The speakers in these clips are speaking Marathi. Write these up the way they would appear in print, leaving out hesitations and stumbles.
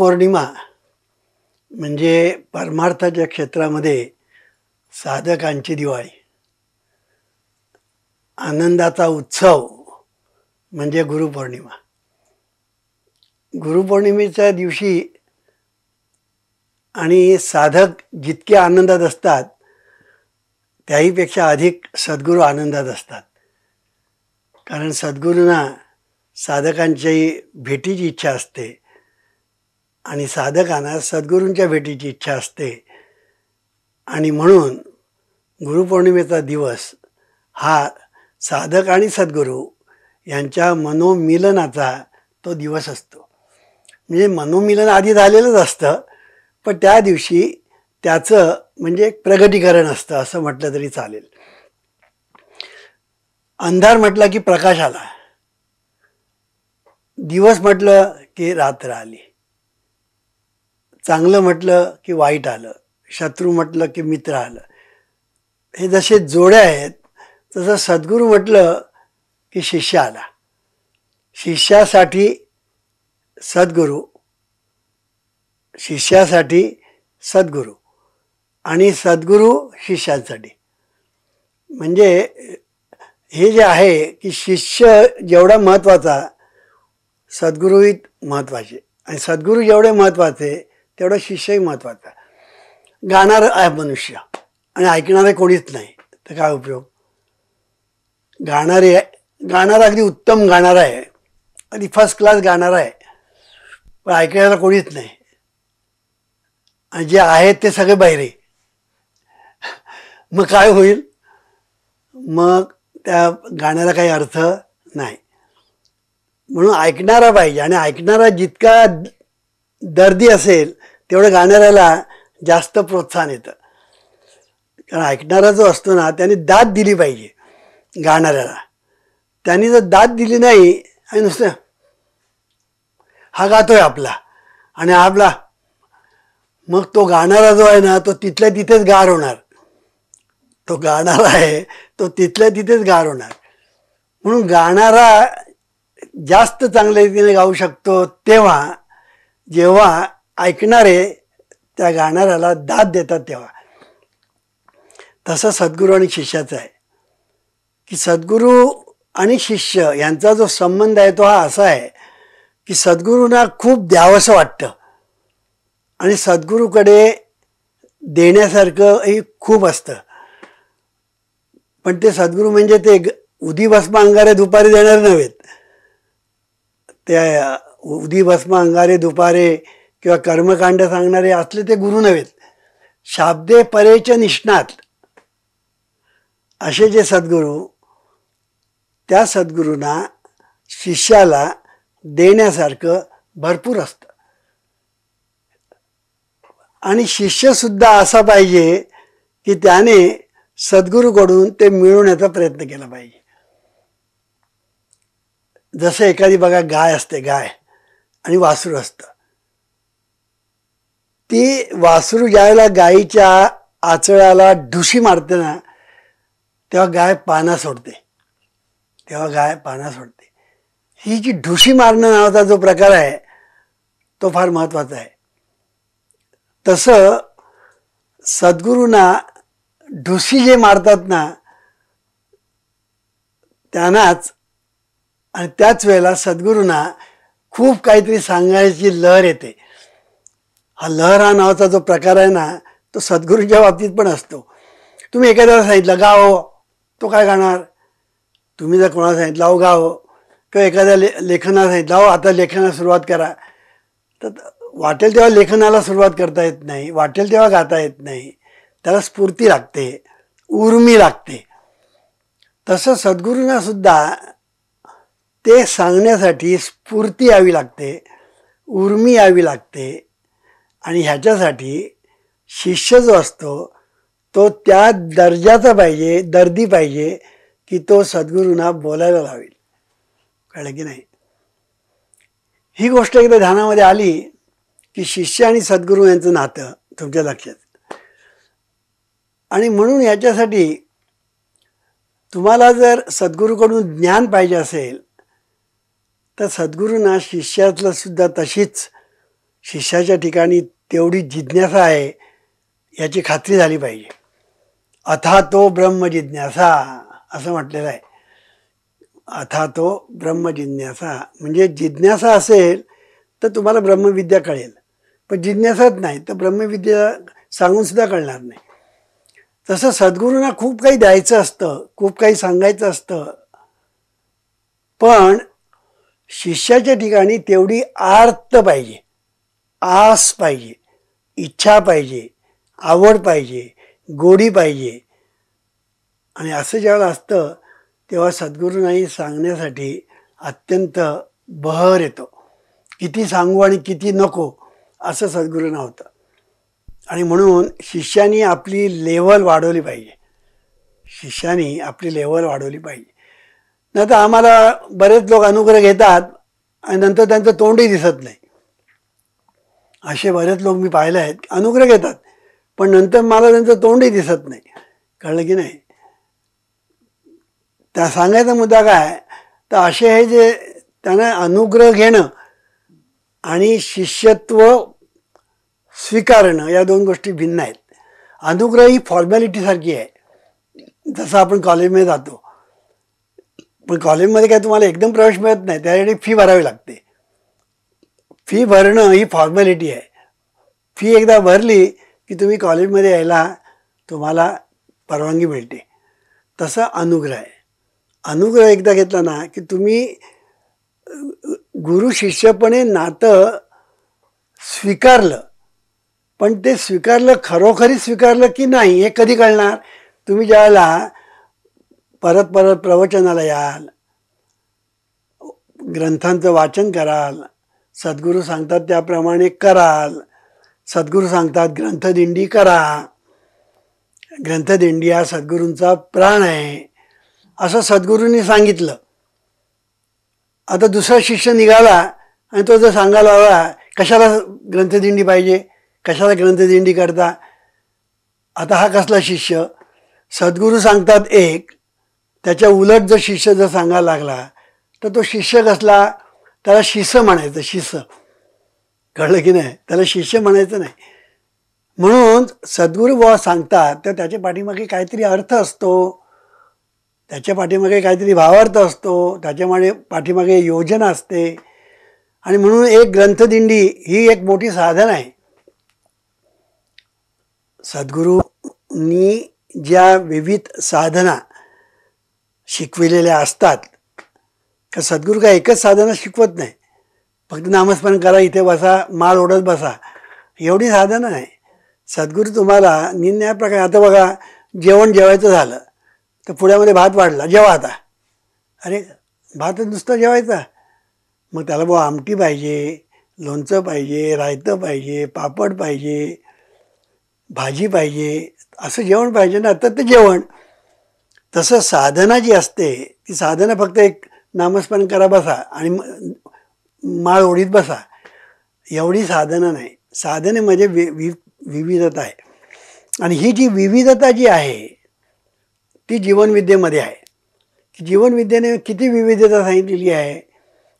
गुरुपौर्णिमा म्हणजे परमार्थाच्या क्षेत्रामध्ये साधकांची दिवाळी, आनंदाचा उत्सव म्हणजे गुरुपौर्णिमा. गुरुपौर्णिमेच्या दिवशी आणि साधक जितके आनंदात असतात त्याहीपेक्षा अधिक सद्गुरू आनंदात असतात. कारण सद्गुरूंना साधकांच्याही भेटीची इच्छा असते आणि साधकांना सद्गुरूंच्या भेटीची इच्छा असते. आणि म्हणून गुरुपौर्णिमेचा दिवस हा साधक आणि सद्गुरू यांच्या मनोमिलनाचा तो दिवस असतो. म्हणजे मनोमिलन आधी झालेलंच असतं, पण त्या दिवशी त्याचं म्हणजे एक प्रगटीकरण असतं असं म्हटलं तरी चालेल. अंधार म्हटलं की प्रकाश आला, दिवस म्हटलं की रात्र आली, चांगलं म्हटलं की वाईट आलं, शत्रू म्हटलं की मित्र आलं. हे जसे जोड्या आहेत तसं सद्गुरू म्हटलं की शिष्य आला. शिष्यासाठी सद्गुरू, शिष्यासाठी सद्गुरू आणि सद्गुरू शिष्यांसाठी. म्हणजे हे जे आहे की शिष्य जेवढा महत्त्वाचा सद्गुरूही महत्त्वाचे, आणि सद्गुरू जेवढे महत्त्वाचे तेवढा शिष्यही महत्त्वाचा. गाणारं आहे मनुष्य आणि ऐकणारे कोणीच नाही तर काय उपयोग. गाणारा अगदी उत्तम गाणारा आहे, अगदी फर्स्ट क्लास गाणारा आहे, पण ऐकणारा कोणीच नाही. आणि जे आहेत ते सगळे बहिरे. मग काय होईल? मग त्या गाण्याला काही अर्थ नाही. म्हणून ऐकणारा पाहिजे, आणि ऐकणारा जितका दर्दी असेल तेवढं गाणाऱ्याला जास्त प्रोत्साहन येतं. कारण ऐकणारा जो असतो ना त्याने दाद दिली पाहिजे गाणाऱ्याला. त्यांनी जर दाद दिली नाही आणि नुसतं हा गातोय आपला आणि आपला, मग तो गाणारा जो आहे ना तो तिथल्या तिथेच गार होणार. तो गाणारा आहे तो तिथल्या तिथेच गार होणार. म्हणून गाणारा जास्त चांगल्या रीतीने गाऊ शकतो तेव्हा जेव्हा ऐकणारे त्या गाणाऱ्याला दाद देतात तेव्हा. तसं सद्गुरू आणि शिष्याचं आहे की सद्गुरू आणि शिष्य यांचा जो संबंध आहे तो हा असा आहे की सद्गुरूंना खूप द्यावंसं वाटतं आणि सद्गुरूकडे देण्यासारखंही खूप असतं. पण ते सद्गुरू म्हणजे ते उदी भस्म अंगारे दुपारी देणार नव्हेत. त्या उदी भस्म अंगारे दुपारे किंवा कर्मकांड सांगणारे असले ते गुरु नव्हेत. शाब्दे परेच निष्णात असे जे सद्गुरू, त्या सद्गुरूंना शिष्याला देण्यासारखं भरपूर असतं. आणि शिष्यसुद्धा असा पाहिजे की त्याने सद्गुरूकडून ते मिळवण्याचा प्रयत्न केला पाहिजे. जसं एखादी बघा गाय असते, गाय आणि वासरू असतं. ती वासरू ज्यावेळेला गायीच्या आचळाला ढुशी मारते ना तेव्हा गाय पाना सोडते, तेव्हा गाय पाना सोडते. ही जी ढुशी मारणं नावाचा जो प्रकार आहे तो फार महत्त्वाचा आहे. तसं सद्गुरूंना ढुसी जे मारतात ना त्यांनाच, आणि त्याच वेळेला सद्गुरूंना खूप काहीतरी सांगायची लहर येते. हा लहर हा नावाचा जो प्रकार आहे ना तो सद्गुरूंच्या बाबतीत पण असतो. तुम्ही एखाद्याला सांगितलं गाओ, तो काय गाणार. तुम्ही जर कोणाला सांगितलं अहो गाओ, किंवा एखाद्या लेखनाला सांगितलं अहो आता लेखनाला सुरुवात करा, तर वाटेल तेव्हा लेखनाला सुरुवात करता येत नाही, वाटेल तेव्हा गाता येत नाही. त्याला स्फूर्ती लागते, उर्मी लागते. तसं सद्गुरूंना सुद्धा ते सांगण्यासाठी स्फूर्ती यावी लागते, उर्मी यावी लागते. आणि ह्याच्यासाठी शिष्य जो असतो तो त्या दर्जाचा पाहिजे, दर्दी पाहिजे की तो सद्गुरूंना बोलायला लावेल. कळलं की नाही? ही गोष्ट एकदा ध्यानामध्ये आली की शिष्य आणि सद्गुरू यांचं नातं तुमच्या लक्षात. आणि म्हणून याच्यासाठी तुम्हाला जर सद्गुरूकडून ज्ञान पाहिजे असेल तर सद्गुरूंना शिष्यातलं सुद्धा तशीच शिष्याच्या ठिकाणी तेवढी जिज्ञासा आहे याची खात्री झाली पाहिजे. अथा तो ब्रह्म जिज्ञासा असं म्हटलेलं आहे. अथा तो ब्रह्म जिज्ञासा म्हणजे जिज्ञासा असेल तर तुम्हाला ब्रह्मविद्या कळेल, पण जिज्ञासाच नाही तर ब्रह्मविद्या सांगून सुद्धा कळणार नाही. तसं सद्गुरूंना खूप काही द्यायचं असतं, खूप काही सांगायचं असतं, पण शिष्याच्या ठिकाणी तेवढी आर्त पाहिजे, आस पाहिजे, इच्छा पाहिजे, आवड पाहिजे, गोडी पाहिजे. आणि असं ज्यावेळेला असतं तेव्हा सद्गुरूंनाही सांगण्यासाठी अत्यंत बहर येतो. किती सांगू आणि किती नको असं सद्गुरूंना होतं. आणि म्हणून शिष्यानी आपली लेवल वाढवली पाहिजे, शिष्यानी आपली लेवल वाढवली पाहिजे. नाही तर आम्हाला बरेच लोक अनुग्रह घेतात आणि नंतर त्यांचं तोंडही दिसत नाही. असे बरेच लोक मी पाहिले आहेत, अनुग्रह घेतात पण नंतर मला त्यांचं तोंडही दिसत नाही. कळलं की नाही? त्या सांगायचा मुद्दा काय तर असे हे जे त्यांना अनुग्रह घेणं आणि शिष्यत्व स्वीकारणं या दोन गोष्टी भिन्न आहेत. अनुग्रह ही फॉर्मॅलिटीसारखी आहे. जसं आपण कॉलेजमध्ये जातो, पण कॉलेजमध्ये काय तुम्हाला एकदम प्रवेश मिळत नाही, त्यासाठी फी भरावी लागते. फी भरणं ही फॉर्मॅलिटी आहे. फी एकदा भरली की तुम्ही कॉलेजमध्ये यायला तुम्हाला परवानगी मिळते. तसं अनुग्रह आहे. अनुग्रह एकदा घेतला ना की तुम्ही गुरु शिष्यपणे नातं स्वीकारलं, पण ते स्वीकारलं खरोखरी स्वीकारलं की नाही हे कधी कळणार? तुम्ही ज्यावेळेला परत परत प्रवचनाला याल, ग्रंथांचं वाचन कराल, सद्गुरू सांगतात त्याप्रमाणे कराल. सद्गुरू सांगतात ग्रंथदिंडी करा, ग्रंथदिंडी हा सद्गुरूंचा प्राण आहे असं सद्गुरूंनी सांगितलं. आता दुसरा शिष्य निघाला आणि तो जर सांगायला हवा कशाला ग्रंथदिंडी पाहिजे, कशाला ग्रंथदिंडी करता, आता हा कसला शिष्य? सद्गुरू सांगतात एक, त्याच्या उलट जर शिष्य जर सांगायला लागला तर तो शिष्य कसला? त्याला शिष्य म्हणायचं, शिष्य. कळलं की नाही? त्याला शिष्य म्हणायचं नाही. म्हणून सद्गुरू बुवा सांगतात तर त्याच्या पाठीमागे काहीतरी अर्थ असतो, त्याच्या पाठीमागे काहीतरी भावार्थ असतो, त्याच्यामागे पाठीमागे योजना असते. आणि म्हणून एक ग्रंथदिंडी ही एक मोठी साधन आहे. सद्गुरूंनी ज्या विविध साधना शिकविलेल्या असतात, का सद्गुरू काय एकच साधना शिकवत नाही, फक्त नामस्मरण करा, इथे बसा, माळ ओढत बसा, एवढी साधना नाही. सद्गुरू तुम्हाला निन्या प्रकारे, आता बघा जेवण जेवायचं झालं तर पुण्यामध्ये भात वाढला, जेवा आता. अरे भात नुसतं जेवायचा, मग त्याला बुवा आमटी पाहिजे, लोणचं पाहिजे, रायतं पाहिजे, पापड पाहिजे, भाजी पाहिजे, असं जेवण पाहिजे ना, तर ते जेवण. तसं साधना जी असते ती साधना फक्त एक नामस्मरण करा बसा आणि माळ ओढीत बसा एवढी साधना नाही. साधनेमध्ये विविधता आहे. आणि ही जी विविधता जी आहे ती जीवनविद्येमध्ये आहे. जीवनविद्येने किती विविधता सांगितलेली आहे.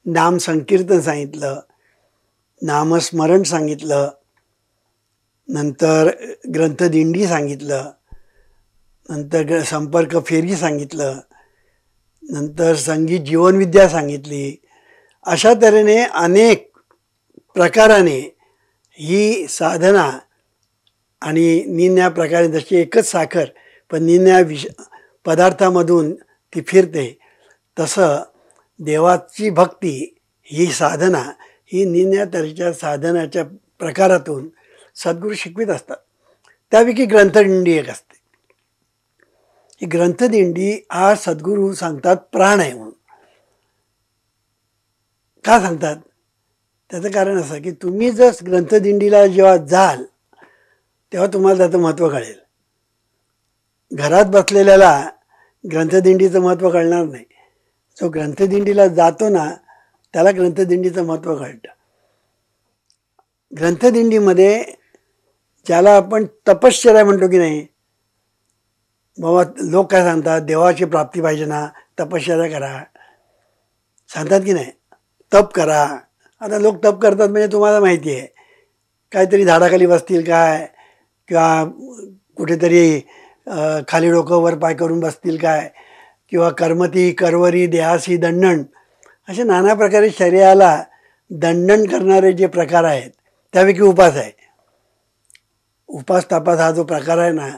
नाम संकीर्तन सांगितलं, नामस्मरण सांगितलं, नंतर ग्रंथदिंडी सांगितलं, नंतर संपर्क फेरी सांगितलं, नंतर संगीत जीवनविद्या सांगितली. अशा तऱ्हेने अनेक प्रकाराने ही साधना आणि निन्या प्रकारे, जशी एकच साखर पण निन्या पदार्थामधून ती फिरते, तसं देवाची भक्ती ही साधना ही निन्या तऱ्हेच्या साधनाच्या प्रकारातून सद्गुरू शिकवित असतात. त्यापैकी ग्रंथदिंडी एक असते. ही ग्रंथदिंडी हा सद्गुरू सांगतात प्राण आहे म्हणून. का सांगतात? त्याचं कारण असं की तुम्ही जर ग्रंथदिंडीला जेव्हा जाल तेव्हा तुम्हाला त्याचं महत्त्व कळेल. घरात बसलेल्याला ग्रंथदिंडीचं महत्त्व कळणार नाही. जो ग्रंथदिंडीला जातो ना त्याला ग्रंथदिंडीचं महत्त्व कळतं. ग्रंथदिंडीमध्ये ज्याला आपण तपश्चर्या म्हणतो की नाही, बाबा लोक काय सांगतात, देवाची प्राप्ती पाहिजे ना तपश्चर्या करा, सांगतात की नाही, तप करा. आता लोक तप करतात म्हणजे तुम्हाला माहिती आहे काहीतरी झाडाखाली बसतील काय, किंवा कुठेतरी खाली डोकं वर पाय करून बसतील काय, किंवा कर्मती करवरी देहासी दंडन, असे नाना प्रकारे शरीराला दंडन करणारे जे प्रकार आहेत त्यापैकी उपास आहे. उपास तापास हा जो प्रकार आहे ना,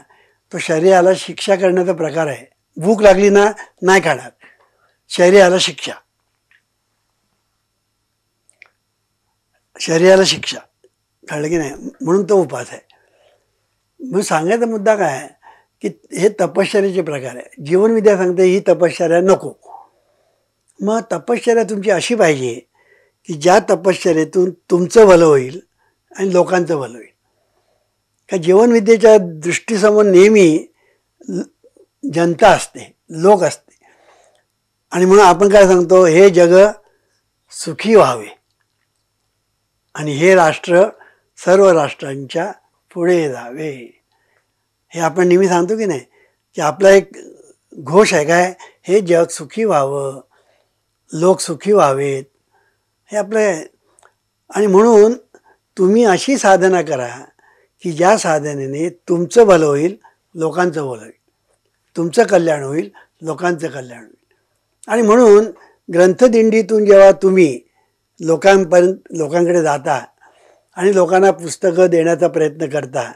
तो शरीराला शिक्षा करण्याचा प्रकार आहे. भूक लागली ना नाही खाणार, शरीराला शिक्षा, शरीराला शिक्षा, कळलं की नाही, म्हणून तो उपास आहे. मग सांगायचा मुद्दा काय की हे तपश्चर्याचे प्रकार आहे. जीवनविद्या सांगते ही तपश्चर्या नको. मग तपश्चर्या तुमची अशी पाहिजे की ज्या तपश्चर्येतून तुमचं भलं होईल आणि लोकांचं भलं होईल. का जीवनविद्येच्या दृष्टीसमोर नेहमी जनता असते, लोक असते, आणि म्हणून आपण काय सांगतो, हे जग सुखी व्हावे आणि हे राष्ट्र सर्व राष्ट्रांच्या पुढे जावे. हे आपण नेहमी सांगतो की नाही, की आपला एक घोष आहे काय, हे जग सुखी व्हावं, लोक सुखी व्हावेत, हे आपलं आहे. आणि म्हणून तुम्ही अशी साधना करा की ज्या साधनेने तुमचं भलं होईल, लोकांचं भलं होईल, तुमचं कल्याण होईल, लोकांचं कल्याण होईल. आणि म्हणून ग्रंथदिंडीतून जेव्हा तुम्ही लोकांकडे जाता आणि लोकांना पुस्तकं देण्याचा प्रयत्न करता,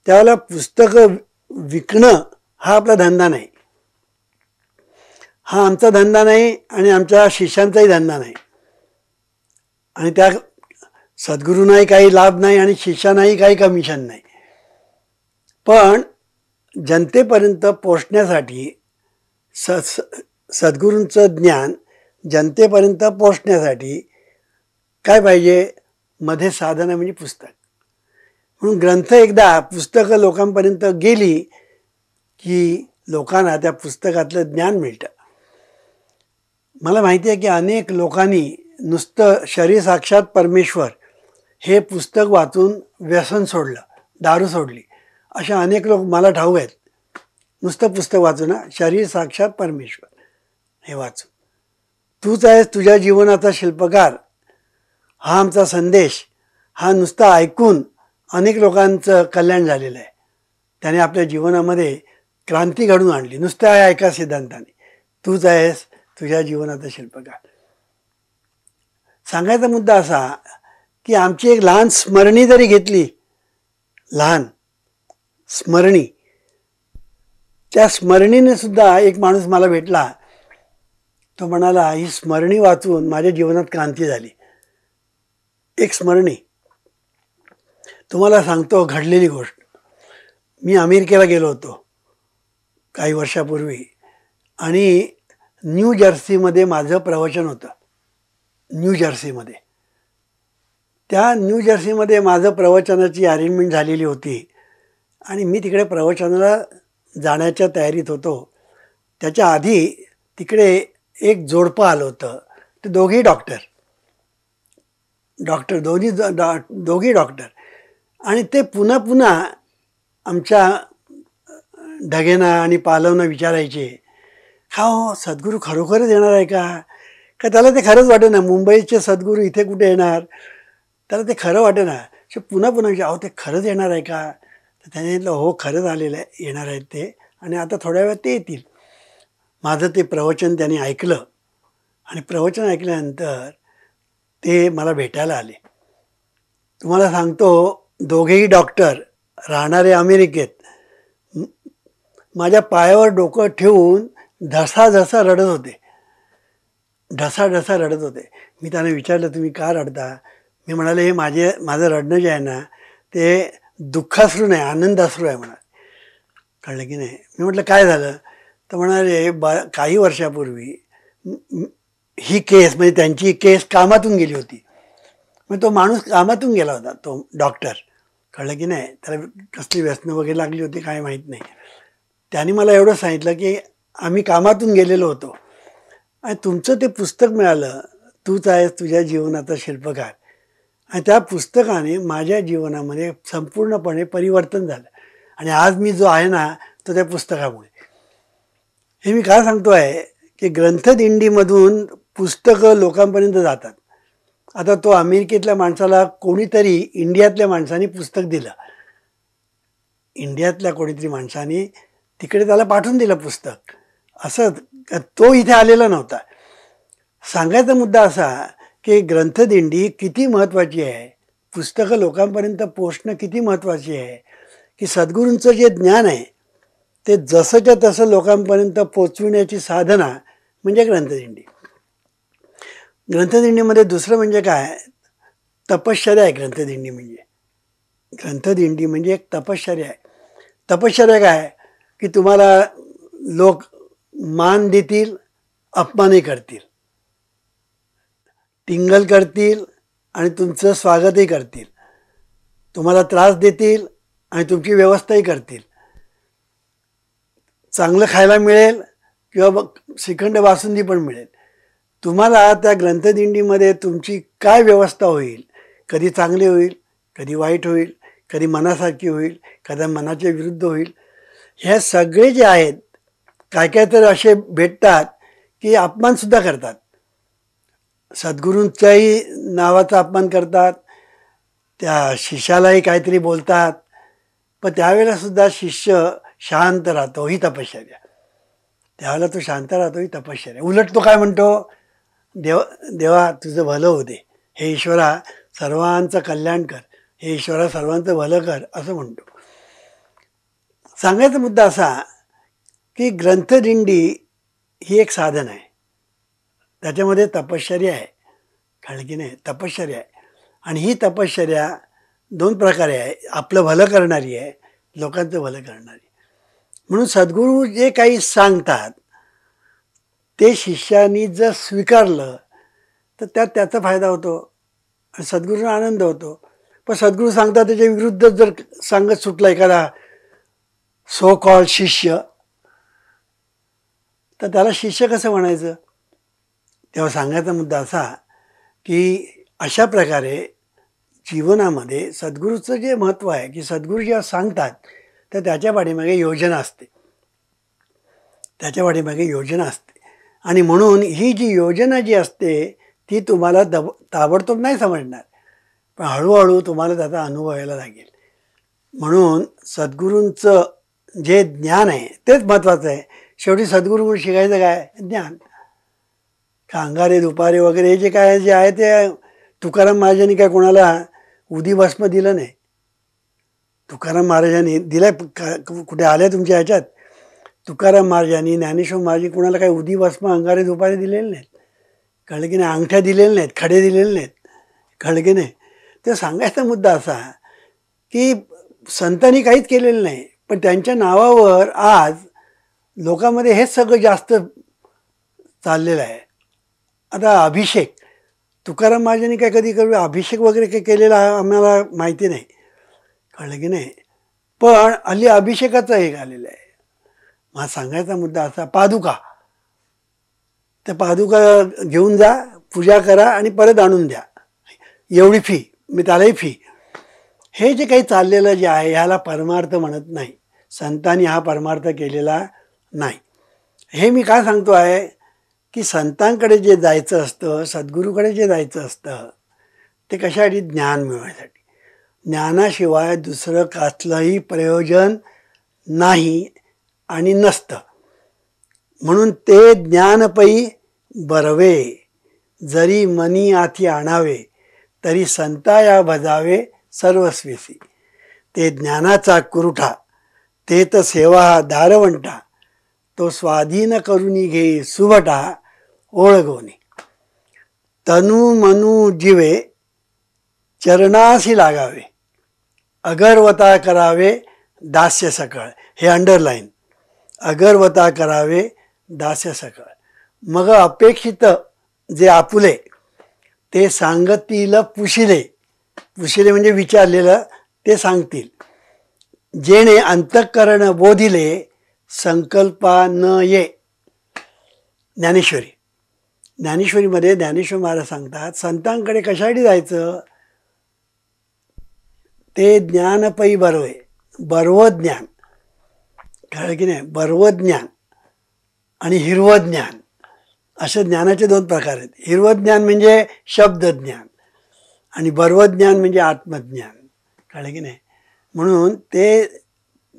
त्यावेळेला पुस्तकं विकणं हा आपला धंदा नाही, हा आमचा धंदा नाही आणि आमच्या शिष्यांचाही धंदा नाही. आणि त्या सद्गुरूंनाही काही लाभ नाही आणि शिष्यांनाही काही कमिशन नाही. पण जनतेपर्यंत पोचण्यासाठी सद्गुरूंचं ज्ञान जनतेपर्यंत पोचण्यासाठी काय पाहिजे, मध्ये साधना म्हणजे पुस्तक. म्हणून ग्रंथ एकदा पुस्तकं लोकांपर्यंत गेली की लोकांना त्या पुस्तकातलं ज्ञान मिळतं. मला माहिती आहे की अनेक लोकांनी नुसतं शरीर साक्षात परमेश्वर हे पुस्तक वाचून व्यसन सोडलं, दारू सोडली. अशा अनेक लोक मला ठाऊक आहेत. नुसतं पुस्तक वाचून ना, शरीर साक्षात परमेश्वर हे वाचून, तूच आहेस तुझ्या जीवनाचा शिल्पकार, हा आमचा संदेश, हा नुसता ऐकून अनेक लोकांचं कल्याण झालेलं आहे. त्याने आपल्या जीवनामध्ये क्रांती घडवून आणली. नुसतं आहे ऐका सिद्धांताने, तूच आहेस तुझ्या जीवनाचा शिल्पकार. सांगायचा मुद्दा असा की आमची एक लहान स्मरणी जरी घेतली, लहान स्मरणी, त्या स्मरणीने सुद्धा एक माणूस मला भेटला, तो म्हणाला ही स्मरणी वाचून माझ्या जीवनात क्रांती झाली. एक स्मरणी तुम्हाला सांगतो, घडलेली गोष्ट. मी अमेरिकेला गेलो होतो काही वर्षापूर्वी आणि न्यू जर्सीमध्ये माझं प्रवचन होतं. न्यू जर्सीमध्ये, त्या न्यू जर्सीमध्ये माझं प्रवचनाची अरेंजमेंट झालेली होती आणि मी तिकडे प्रवचनाला जाण्याच्या तयारीत होतो. त्याच्या आधी तिकडे एक जोडपं आलं होतं. ते दोघी डॉक्टर दोघी डॉक्टर, आणि ते पुन्हा पुन्हा आमच्या ढगेना आणि पालवना विचारायचे, हा हो सद्गुरू खरोखरच येणार आहे का? का त्याला ते खरंच वाटेना, मुंबईचे सद्गुरू इथे कुठे येणार, त्याला ते खरं वाटेना. पुन्हा पुन्हा विचार, अहो ते खरंच येणार आहे का? तर त्याने म्हटलं हो खरंच आलेलं आहे, येणार आहेत ते, आणि आता थोड्या वेळात ते येतील. माझं ते प्रवचन त्यांनी ऐकलं आणि प्रवचन ऐकल्यानंतर ते मला भेटायला आले. तुम्हाला सांगतो, दोघेही डॉक्टर राहणारे अमेरिकेत, माझ्या पायावर डोकं ठेवून ढसाढसा रडत होते, ढसाढसा रडत होते. मी त्यांना विचारलं तुम्ही का रडता? मी म्हणाले हे माझं रडणं जे आहे ना ते दुःखाश्रू नाही, आनंदाश्रू आहे म्हणा. कळलं की नाही? मी म्हटलं काय झालं? तर म्हणाले काही वर्षापूर्वी ही केस, म्हणजे त्यांची केस कामातून गेली होती. मग तो माणूस कामातून गेला होता, तो डॉक्टर. कळलं की नाही? त्याला कसली व्यसनं वगैरे लागली होती काय माहीत नाही. त्यांनी मला एवढं सांगितलं की आम्ही कामातून गेलेलो होतो आणि तुमचं ते पुस्तक मिळालं, तूच आहेस तुझ्या जीवनाचा शिल्पकार, आणि त्या पुस्तकाने माझ्या जीवनामध्ये संपूर्णपणे परिवर्तन झालं. आणि आज मी जो आहे ना तो त्या पुस्तकामुळे. हे मी काय सांगतो आहे की ग्रंथदिंडीमधून पुस्तकं लोकांपर्यंत जातात आता तो अमेरिकेतल्या माणसाला कोणीतरी इंडियातल्या माणसाने पुस्तक दिलं, इंडियातल्या कोणीतरी माणसाने तिकडे त्याला पाठवून दिलं पुस्तक, असं तो इथे आलेला नव्हता. सांगायचा मुद्दा असा की ग्रंथदिंडी किती महत्त्वाची आहे, पुस्तकं लोकांपर्यंत पोचणं किती महत्त्वाची आहे, की सद्गुरूंचं जे ज्ञान आहे ते जसंच्या तसं लोकांपर्यंत पोचविण्याची साधना म्हणजे ग्रंथदिंडी. ग्रंथदिंडीमध्ये दुसरं म्हणजे काय, तपश्चर्या आहे. ग्रंथदिंडी म्हणजे एक तपश्चर्या आहे. तपश्चर्या काय की तुम्हाला लोक मान देतील, अपमानही करतील, टिंगल करतील आणि तुमचं स्वागतही करतील, तुम्हाला त्रास देतील आणि तुमची व्यवस्थाही करतील, चांगलं खायला मिळेल किंवा श्रीखंड बासुंदी पण मिळेल. तुम्हाला त्या ग्रंथदिंडीमध्ये तुमची काय व्यवस्था होईल, कधी चांगली होईल, कधी वाईट होईल, कधी मनासारखी होईल, कधी मनाच्या विरुद्ध होईल, हे सगळे जे आहेत काय काय तर असे भेटतात की अपमानसुद्धा करतात, सद्गुरूंच्याही नावाचा अपमान करतात, त्या शिष्यालाही काहीतरी बोलतात, पण त्यावेळेलासुद्धा शिष्य शांत राहतो, ही तपश्चर्या. त्यावेळेला तो शांत राहतो, ही तपश्चर्या. उलट तो काय म्हणतो, देवा तुझं भलं होऊ दे, हे ईश्वरा सर्वांचं कल्याण कर, हे ईश्वरा सर्वांचं भलं कर, असं म्हणतो. सांगायचा मुद्दा असा की ग्रंथदिंडी ही एक साधन आहे, त्याच्यामध्ये तपश्चर्या आहे, कळलं की नाही, तपश्चर्या आहे. आणि ही तपश्चर्या दोन प्रकारे आहे, आपलं भलं करणारी आहे, लोकांचं भलं करणारी. म्हणून सद्गुरू जे काही सांगतात ते शिष्यानी जर स्वीकारलं तर त्याचा फायदा होतो आणि सद्गुरूंना आनंद होतो. पण सद्गुरू सांगतात त्याच्या विरुद्ध जर सांगत सुटला एखादा सो कॉल्ड शिष्य, तर त्याला शिष्य कसं म्हणायचं. तेव्हा सांगायचा मुद्दा असा की अशा प्रकारे जीवनामध्ये सद्गुरूचं जे महत्त्व आहे की सद्गुरू जेव्हा सांगतात तर त्याच्या पाठीमागे योजना असते, त्याच्या पाठीमागे योजना असते. आणि म्हणून ही जी योजना जी असते ती तुम्हाला ताबडतोब नाही समजणार, पण हळूहळू तुम्हाला त्याचा अनुभव यायला लागेल. म्हणून सद्गुरूंचं जे ज्ञान आहे तेच महत्त्वाचं आहे. शेवटी सद्गुरू शिकायचं काय, ज्ञान. का अंगारे दुपारे वगैरे हे जे काय जे आहे ते तुकाराम महाराजांनी काय कोणाला उदी भस्म दिलं नाही. तुकाराम महाराजांनी दिलं, कुठे आल्या तुमच्या ह्याच्यात, तुकाराम महाराजांनी ज्ञानेश्वर महाराजांनी कोणाला काही उदी भस्म अंगारे दुपारे दिलेले नाहीत, कळलं की नाही, अंगठ्या दिलेल्या नाहीत, खडे दिलेले नाहीत, कळलं की नाही. ते सांगायचा मुद्दा असा की संतांनी काहीच केलेलं नाही, पण त्यांच्या नावावर आज लोकांमध्ये हेच सगळं जास्त चाललेलं आहे. आता अभिषेक, तुकाराम महाराजांनी काय कधी अभिषेक वगैरे काही केलेला आम्हाला माहिती नाही, कळलं की नाही. पण हल्ली अभिषेकाचं हे आलेलं आहे. मला सांगायचा मुद्दा असा, पादुका, त्या पादुका घेऊन जा, पूजा करा आणि परत आणून द्या, एवढी फी, मी त्यालाही फी. हे जे काही चाललेलं जे आहे ह्याला परमार्थ म्हणत नाही, संतांनी हा परमार्थ केलेला नाही. हे मी काय सांगतो आहे की संतांकडे जे जायचं असतं, सद्गुरूकडे जे जायचं असतं ते कशासाठी, ज्ञान मिळवण्यासाठी. ज्ञानाशिवाय दुसरं कसलंही प्रयोजन नाही आणि नसतं. म्हणून ते ज्ञानपै बरवे, जरी मनी आथी आणावे, तरी संताया भजावे सर्वस्वीसी. ते ज्ञानाचा कुरुठा, ते तर सेवा दारवंटा, तो स्वाधीन करुनी घे सुभटा ओळगोनी. तनु मनु जीवे चरणासी लागावे, अगरवता करावे दास्य सकळ. हे अंडरलाईन, अगरवता करावे दास्य सकळ. मग अपेक्षित जे आपुले ते सांगतील पुशिले, पुशिले म्हणजे विचारलेलं ते सांगतील. जेणे अंतःकरण बोधिले संकल्पा न ये. ज्ञानेश्वरी, ज्ञानेश्वरीमध्ये ज्ञानेश्वर महाराज सांगतात संतांकडे कशासाठी जायचं, ते ज्ञानपै बरवे, बरव ज्ञान, कळलं की नाही, बरव ज्ञान आणि हिरवं ज्ञान, असे ज्ञानाचे दोन प्रकार आहेत. हिरवं ज्ञान म्हणजे शब्द ज्ञान आणि बर्वज्ञान म्हणजे आत्मज्ञान. कळलं की नाही. म्हणून ते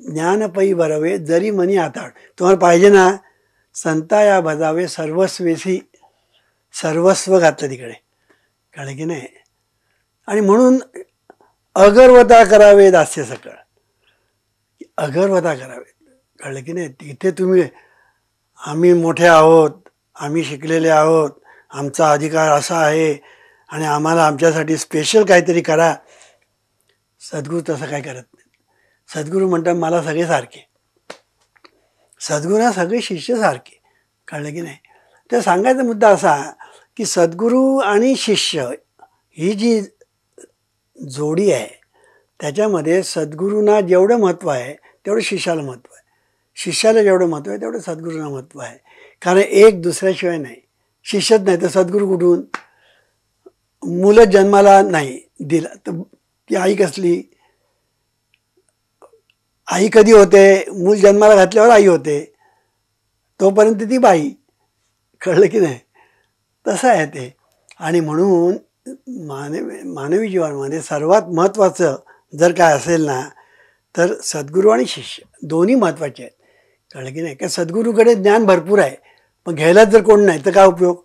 ज्ञानपै बरवे जरी मनी हाताळ. तुम्हाला पाहिजे ना, संता या भजावे सर्वस्वेसी, सर्वस्व घातलं तिकडे. कळलं की नाही. आणि म्हणून अगर्वता करावे दास्य सकळ. अगर्वता करावे. कळलं की नाही. तिथे तुम्ही आम्ही मोठे आहोत, आम्ही शिकलेले आहोत, आमचा अधिकार असा आहे आणि आम्हाला आमच्यासाठी स्पेशल काहीतरी करा. सद्गुरू तसं काय करत नाही. सद्गुरू म्हणतात मला सगळे सारखे. सद्गुरूंना सगळे शिष्य सारखे. कळलं की नाही. तर सांगायचा मुद्दा असा की सद्गुरू आणि शिष्य ही जी जोडी आहे त्याच्यामध्ये सद्गुरूंना जेवढं महत्त्व आहे तेवढं शिष्याला महत्त्व आहे. शिष्याला जेवढं महत्त्व आहे तेवढं सद्गुरूंना महत्त्व आहे. कारण एक दुसऱ्याशिवाय नाही. शिष्यच नाही तर सद्गुरू कुठून. मुलं जन्माला नाही दिला तर ती आई कसली. आई कधी होते. मूल जन्माला घातल्यावर आई होते. तोपर्यंत ती बाई. कळलं की नाही. तसं आहे ते. आणि म्हणून मानवी जीवनामध्ये सर्वात महत्त्वाचं जर काय असेल ना तर सद्गुरू आणि शिष्य दोन्ही महत्त्वाचे आहेत. कळलं की नाही. का सद्गुरूकडे ज्ञान भरपूर आहे पण घ्यायलाच जर कोण नाही तर काय उपयोग.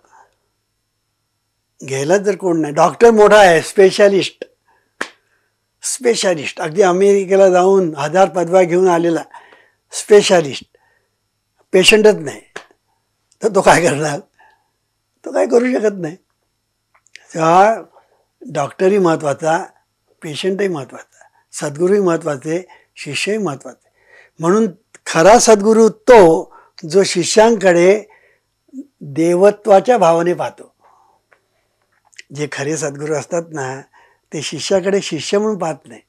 घ्यायलाच जर कोण नाही. डॉक्टर मोठा आहे, स्पेशालिस्ट अगदी अमेरिकेला जाऊन 1000 पदव्या घेऊन आलेला स्पेशालिस्ट, पेशंटच नाही तर तो काय करणार. तो काय करू शकत नाही. तेव्हा डॉक्टरही महत्त्वाचा, पेशंटही महत्त्वाचा, सद्गुरूही महत्त्वाचे, शिष्यही महत्त्वाचे. म्हणून खरा सद्गुरू तो जो शिष्यांकडे देवत्वाच्या भावाने पाहतो. जे खरे सद्गुरू असतात ना ते शिष्याकडे शिष्य म्हणून पाहत नाही.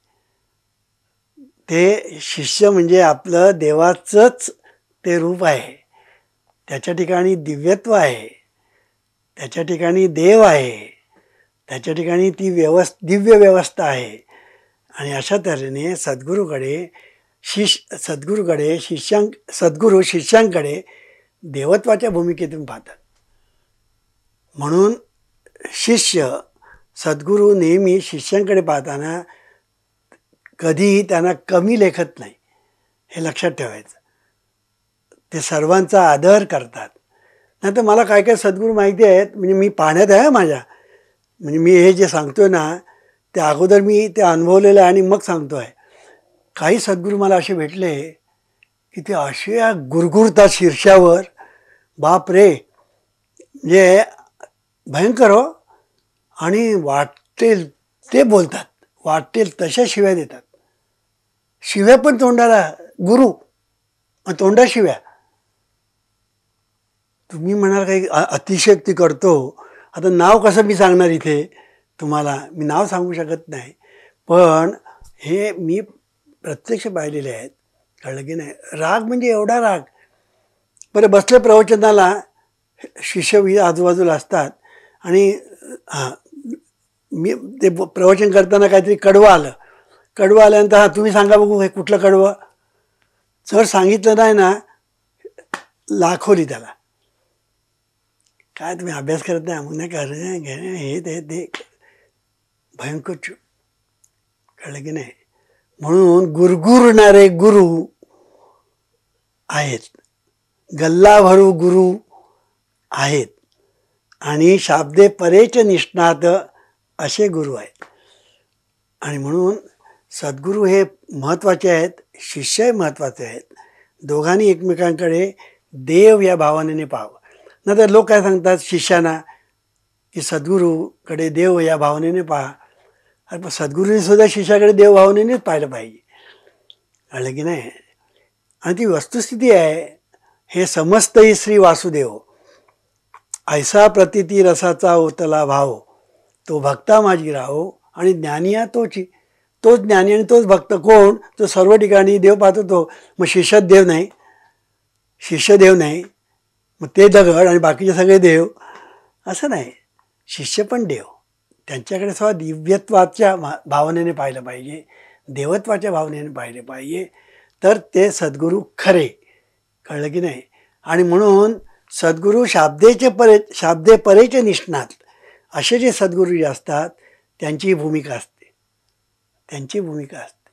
ते शिष्य म्हणजे आपलं देवाचंच ते रूप आहे. त्याच्या ठिकाणी दिव्यत्व आहे, त्याच्या ठिकाणी देव आहे, त्याच्या ठिकाणी ती दिव्य व्यवस्था आहे. आणि अशा तऱ्हेने सद्गुरू शिष्यांकडे देवत्वाच्या भूमिकेतून पाहतात. म्हणून शिष्य सद्गुरू नेहमी शिष्यांकडे पाहताना कधीही त्यांना कमी लेखत नाही. हे लक्षात ठेवायचं. ते सर्वांचा आदर करतात. नाही तर मला काय काय सद्गुरू माहिती आहेत, म्हणजे मी पाहण्यात आहे माझ्या, म्हणजे मी हे जे सांगतोय ना ते अगोदर मी ते अनुभवलेलं आहे आणि मग सांगतो आहे. काही सद्गुरू मला असे भेटले की ते असे गुरगुरतात शीर्षावर, बाप रे, म्हणजे भयंकर हो. आणि वाटेल ते बोलतात, वाटेल तशा शिव्या देतात. शिव्या पण तोंडाला. गुरु तोंडा शिव्या. तुम्ही म्हणाल काही अतिशयोक्ती करतो. आता नाव कसं मी सांगणार इथे तुम्हाला, मी नाव सांगू शकत नाही. पण हे मी प्रत्यक्ष पाहिलेले आहेत. कळलं की नाही. राग म्हणजे एवढा राग. बरं बसले प्रवचनाला, शिष्य आजूबाजूला असतात आणि मी ते प्रवचन करताना काहीतरी कडवं आल्यानंतर हां तुम्ही सांगा बघू हे कुठलं कडवं. जर सांगितलं नाही ना लाखोली त्याला. काय तुम्ही अभ्यास करत नाही, मग नाही कर हे ते भयंकर चूक. कळलं की नाही. म्हणून गुरगुरणारे गुरु आहेत, गल्लाभरू गुरु आहेत आणि शाब्दे परेच निष्णात असे गुरु आहेत. आणि म्हणून सद्गुरू हे महत्त्वाचे आहेत, शिष्यही महत्त्वाचे आहेत. दोघांनी एकमेकांकडे देव या भावनेने पाहावं. नंतर लोक काय सांगतात शिष्याना की सद्गुरूकडे देव या भावनेने पहा. अरे पण सद्गुरूने सुद्धा शिष्याकडे देव भावनेनेच पाहिलं पाहिजे. कळलं की नाही. आणि ती वस्तुस्थिती आहे. हे समस्तही श्री वासुदेव ऐसा प्रतिती रसाचा ओतला भाव, तो भक्ता माझी राहो आणि ज्ञानिया तोच ज्ञानी आणि तोच भक्त. कोण. तो सर्व ठिकाणी देव पाहतो तो. मग शिष्य देव नाही, मग ते दगड आणि बाकीचे सगळे देव असं नाही. शिष्य पण देव. त्यांच्याकडे सुद्धा दिव्यत्वाच्या भावनेने पाहिलं पाहिजे, देवत्वाच्या भावनेने पाहिले पाहिजे. तर ते सद्गुरू खरे. कळलं की नाही. आणि म्हणून सद्गुरू शाब्दे परेचे निष्णात असे जे सद्गुरू जे असतात त्यांची भूमिका असते, त्यांची भूमिका असते.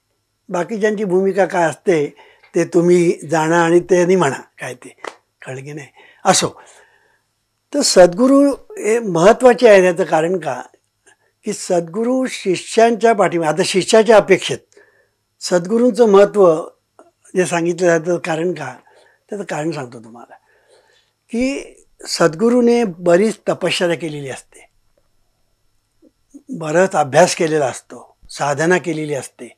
बाकीच्यांची भूमिका काय असते ते तुम्ही जाणा आणि त्यांनी म्हणा काय ते, कळलं की नाही. असो, तर सद्गुरू हे महत्त्वाचे आहे. याचं कारण का की सद्गुरू शिष्यांच्या पाठीमागे, आता शिष्याच्या अपेक्षेत सद्गुरूंचं महत्त्व जे सांगितलं जातं कारण का, त्याचं कारण सांगतो तुम्हाला. की सद्गुरूने बरीच तपश्चर्या केलेली असते, बराच अभ्यास केलेला असतो, साधना केलेली असते,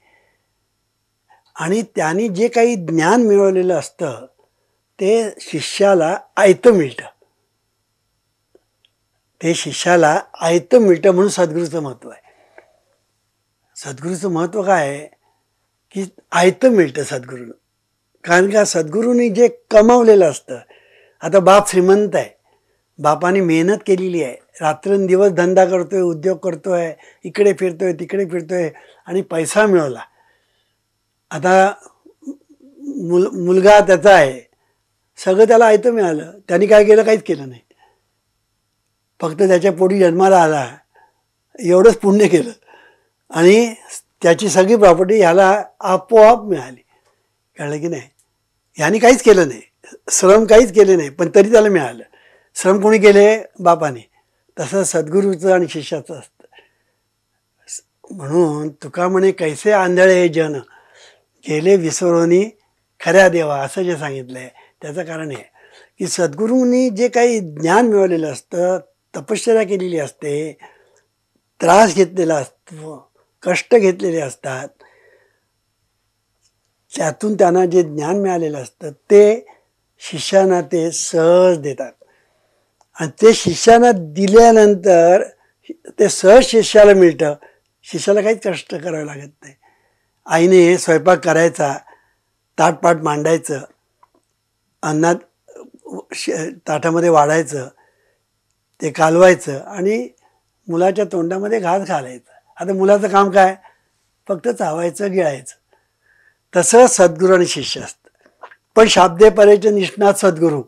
आणि त्यांनी जे काही ज्ञान मिळवलेलं असतं ते शिष्याला आयतं मिळतं, ते शिष्याला आयतं मिळतं. म्हणून सद्गुरूचं महत्त्व आहे. सद्गुरूचं महत्त्व काय आहे की आयतं मिळतं सद्गुरूनं. कारण का सद्गुरूंनी जे कमावलेलं असतं, आता बाप श्रीमंत आहे, बापाने मेहनत केलेली आहे, रात्रंदिवस धंदा करतोय, उद्योग करतोय, इकडे फिरतोय तिकडे फिरतोय आणि पैसा मिळवला. आता मुलगा त्याचा आहे, सगळं त्याला आयतं मिळालं, त्यांनी काय केलं, काहीच केलं नाही, फक्त त्याच्या पोटी जन्माला आला, एवढंच पुण्य केलं आणि त्याची सगळी प्रॉपर्टी ह्याला आपोआप मिळाली. कळलं की नाही. ह्यानी काहीच केलं नाही, श्रम काहीच केले नाही, पण तरी त्याला मिळालं. श्रम कोणी केले, बापाने. तसं सद्गुरूचं आणि शिष्याचं असतं. म्हणून तुका म्हणे कैसे आंधळे जन गेले विसरोनी खऱ्या देवा, असं जे सांगितलं आहे त्याचं कारण आहे की सद्गुरूंनी जे काही ज्ञान मिळवलेलं असतं, तपश्चर्या केलेली असते, त्रास घेतलेला असतो, कष्ट घेतलेले असतात, त्यातून त्यांना जे ज्ञान मिळालेलं असतं ते शिष्यांना ते सहज देतात. आणि ते शिष्यांना दिल्यानंतर ते सहज शिष्याला मिळतं. शिष्याला काहीच कष्ट करावं लागत नाही. आईने स्वयंपाक करायचा, ताटपाट मांडायचं, अन्नात ताटामध्ये वाढायचं, ते कालवायचं आणि मुलाच्या तोंडामध्ये घास घालायचं. आता मुलाचं काम काय, फक्त चावायचं, गिळायचं. तसं सद्गुरू आणि शिष्य असतं. पण शाब्दे परेचे निष्णात सद्गुरू,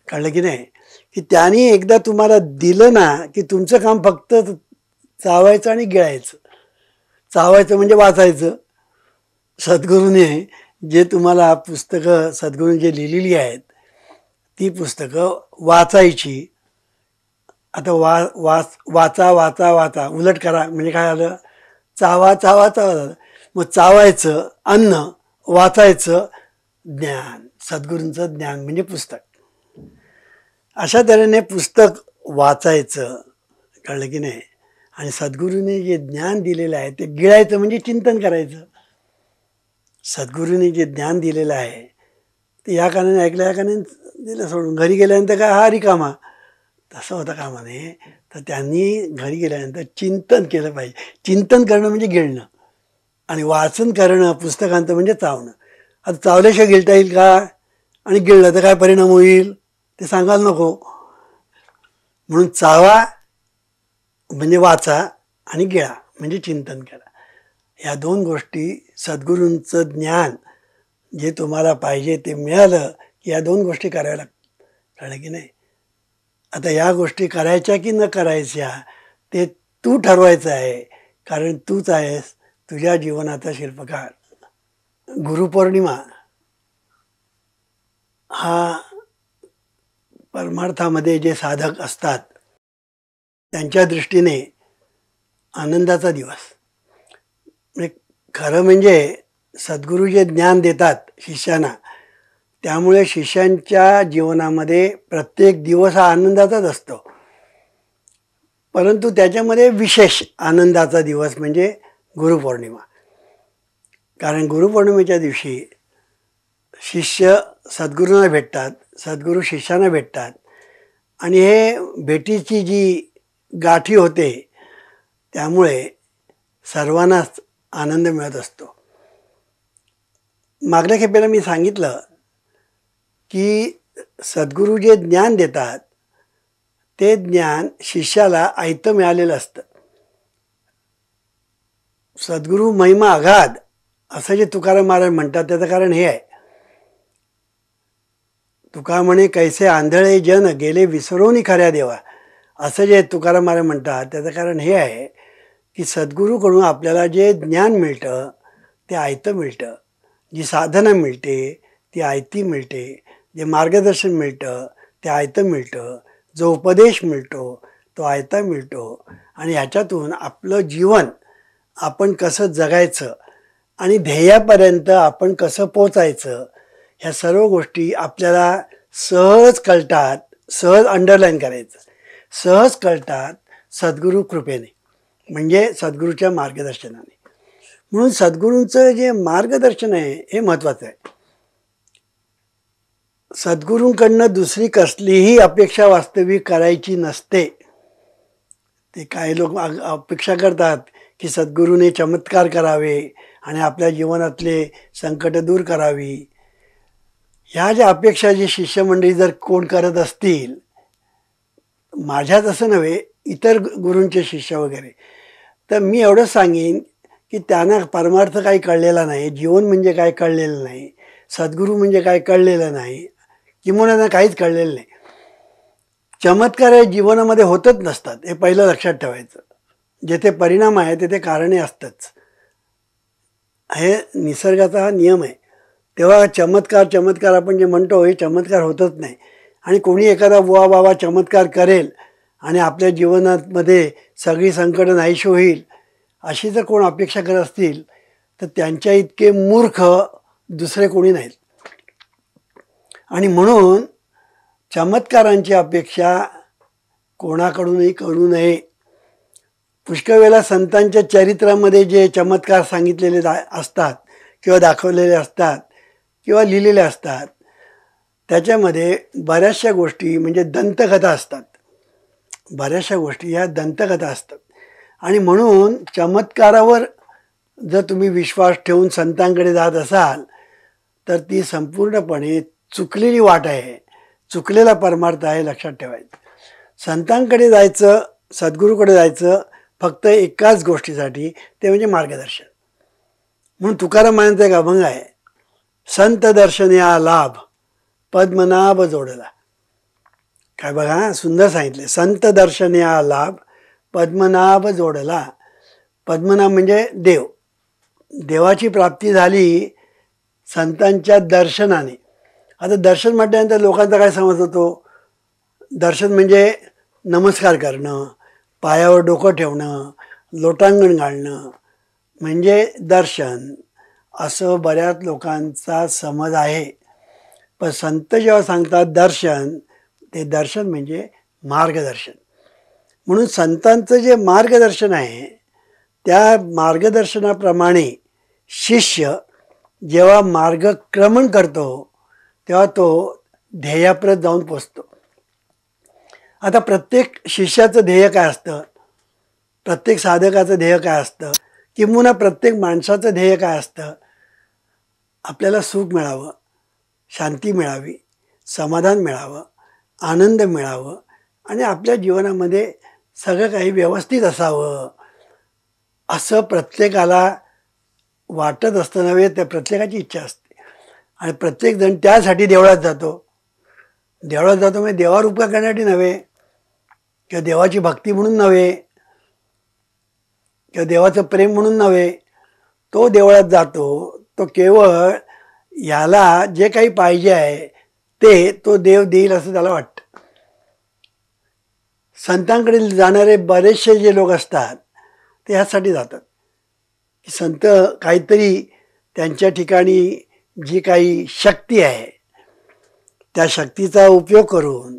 कळलं की नाही, की त्यांनी एकदा तुम्हाला दिलं ना की तुमचं काम फक्त चावायचं आणि गिळायचं. चावायचं म्हणजे वाचायचं. सद्गुरूने जे तुम्हाला पुस्तकं सद्गुरूने जे लिहिलेली आहेत ती पुस्तकं वाचायची. आता वाचा वाचा वाचा उलट करा म्हणजे काय झालं, चावा चावा चावा झालं. मग चावायचं अन्न, वाचायचं ज्ञान, सद्गुरूंचं ज्ञान म्हणजे पुस्तक. अशा तऱ्हेने पुस्तक वाचायचं, कळलं की नाही. आणि सद्गुरूने जे ज्ञान दिलेलं आहे ते गिळायचं म्हणजे चिंतन करायचं. सद्गुरूने जे ज्ञान दिलेलं आहे ते या कारणाने ऐकलं, या कारणाने दिलं सोडून. घरी गेल्यानंतर काय हा रिकामा, तसं होतं कामा नये. तर त्यांनी घरी गेल्यानंतर चिंतन केलं पाहिजे. चिंतन करणं म्हणजे गिळणं आणि वाचन करणं पुस्तकांचं म्हणजे चावणं. आता चावल्याशिवाय गिळता येईल का, आणि गिळलं तर काय परिणाम होईल ते सांगायला नको. म्हणून चावा म्हणजे वाचा आणि गिळा म्हणजे चिंतन करा. या दोन गोष्टी, सद्गुरूंचं ज्ञान जे तुम्हाला पाहिजे ते मिळालं की या दोन गोष्टी कराव्या लागतात. कळलं की नाही. आता या गोष्टी करायच्या की न करायच्या ते तू ठरवायचं आहे, कारण तूच आहेस तुझ्या जीवनाचा शिल्पकार. गुरुपौर्णिमा हा परमार्थामध्ये जे साधक असतात त्यांच्या दृष्टीने आनंदाचा दिवस. म्हणजे खरं म्हणजे सद्गुरू जे ज्ञान देतात शिष्यांना, त्यामुळे शिष्यांच्या जीवनामध्ये प्रत्येक दिवस हा आनंदाचाच असतो. परंतु त्याच्यामध्ये विशेष आनंदाचा दिवस म्हणजे गुरुपौर्णिमा. कारण गुरुपौर्णिमेच्या दिवशी शिष्य सद्गुरूंना भेटतात, सद्गुरू शिष्यांना भेटतात आणि हे भेटीची जी गाठी होते त्यामुळे सर्वांनाच आनंद मिळत असतो. मागल्या खेपेला मी सांगितलं की सद्गुरू जे ज्ञान देतात ते ज्ञान शिष्याला आयतं मिळालेलं असतं. सद्गुरू महिमा अगाध असं जे तुकाराम महाराज म्हणतात त्याचं कारण हे आहे. तुका म्हणे कैसे आंधळे जन गेले विसरून खऱ्या देवा, असं जे तुकाराम महाराज म्हणतात त्याचं कारण हे आहे की सद्गुरूकडून आपल्याला जे ज्ञान मिळतं ते आयतं मिळतं, जी साधना मिळते ती आयती मिळते, जे मार्गदर्शन मिळतं ते आयतं मिळतं, जो उपदेश मिळतो तो आयता मिळतो. आणि ह्याच्यातून आपलं जीवन आपण कसं जगायचं आणि ध्येयापर्यंत आपण कसं पोचायचं ह्या सर्व गोष्टी आपल्याला सहज कळतात. सहज अंडरलाईन करायचं, सहज कळतात सद्गुरू कृपेने, म्हणजे सद्गुरूच्या मार्गदर्शनाने. म्हणून सद्गुरूंचं जे मार्गदर्शन आहे हे महत्त्वाचं आहे. सद्गुरूंकडनं दुसरी कसलीही अपेक्षा वास्तविक करायची नसते. ते काही लोक अपेक्षा करतात की सद्गुरूने चमत्कार करावे आणि आपल्या जीवनातले संकट दूर करावी. ह्या ज्या अपेक्षा जी शिष्यमंडळी जर कोण करत असतील, माझ्याच असं नव्हे इतर गुरूंचे शिष्य वगैरे, तर मी एवढंच सांगेन की त्यांना परमार्थ काही कळलेला नाही, जीवन म्हणजे काय कळलेलं नाही, सद्गुरू म्हणजे काय कळलेलं नाही, किंवा त्यांना काहीच कळलेलं नाही. चमत्कार हे जीवनामध्ये होतच नसतात, हे पहिलं लक्षात ठेवायचं. जेथे परिणाम आहे तेथे कारणे असतंच, हे निसर्गाचा हा नियम आहे. तेव्हा चमत्कार आपण जे म्हणतो हे चमत्कार होतच नाही. आणि कोणी एखादा बुवा बाबा चमत्कार करेल आणि आपल्या जीवनामध्ये सगळी संकट नाहीशी होईल अशी जर कोण अपेक्षा करत असतील तर त्यांच्या इतके मूर्ख दुसरे कोणी नाहीत. आणि म्हणून चमत्कारांची अपेक्षा कोणाकडूनही करू नये. पुष्कळ वेळेला संतांच्या चरित्रामध्ये जे चमत्कार सांगितलेले असतात किंवा दाखवलेले असतात किंवा लिहिलेले असतात त्याच्यामध्ये बऱ्याचशा गोष्टी म्हणजे दंतकथा असतात. बऱ्याचशा गोष्टी ह्या दंतकथा असतात. आणि म्हणून चमत्कारावर जर तुम्ही विश्वास ठेवून संतांकडे जात असाल तर ती संपूर्णपणे चुकलेली वाट आहे, चुकलेला परमार्थ आहे, लक्षात ठेवायचं. संतांकडे जायचं, सद्गुरूकडे जायचं फक्त एकाच गोष्टीसाठी, ते म्हणजे मार्गदर्शन. म्हणून तुकाराम महाराजांचा एक अभंग आहे, संत दर्शन या लाभ पद्मनाभ जोडला. काय बघा, सुंदर सांगितले, संत दर्शन या लाभ पद्मनाभ जोडला. पद्मनाभ म्हणजे देव, देवाची प्राप्ती झाली संतांच्या दर्शनाने. आता दर्शन म्हटल्यानंतर लोकांचा काय समज होतो, दर्शन म्हणजे नमस्कार करणं, पायावर डोकं ठेवणं, लोटांगण घालणं म्हणजे दर्शन, असं बऱ्याच लोकांचा समज आहे. पण संत जेव्हा सांगतात दर्शन, ते दर्शन म्हणजे मार्गदर्शन. म्हणून संतांचं जे मार्गदर्शन आहे त्या मार्गदर्शनाप्रमाणे शिष्य जेव्हा मार्गक्रमण करतो तेव्हा तो ध्येयाप्रत जाऊन पोचतो. आता प्रत्येक शिष्याचं ध्येय काय असतं, प्रत्येक साधकाचं ध्येय काय असतं, किंबहुना प्रत्येक माणसाचं ध्येय काय असतं, आपल्याला सुख मिळावं, शांती मिळावी, समाधान मिळावं, आनंद मिळावं आणि आपल्या जीवनामध्ये सगळं काही व्यवस्थित असावं, असं प्रत्येकाला वाटत असतं नव्हे, त्या प्रत्येकाची इच्छा असते. आणि प्रत्येकजण त्यासाठी देवळात जातो. देवळात जातो म्हणजे देवावर उपकार करण्यासाठी नव्हे, किंवा देवाची भक्ती म्हणून नव्हे, किंवा देवाचं प्रेम म्हणून नव्हे. तो देवळात जातो तो केवळ याला जे काही पाहिजे आहे ते तो देव देईल असं त्याला वाटतं. संतांकडे जाणारे बरेचसे जे लोक असतात ते ह्यासाठी जातात की संत काहीतरी त्यांच्या ठिकाणी जी काही शक्ती आहे त्या शक्तीचा उपयोग करून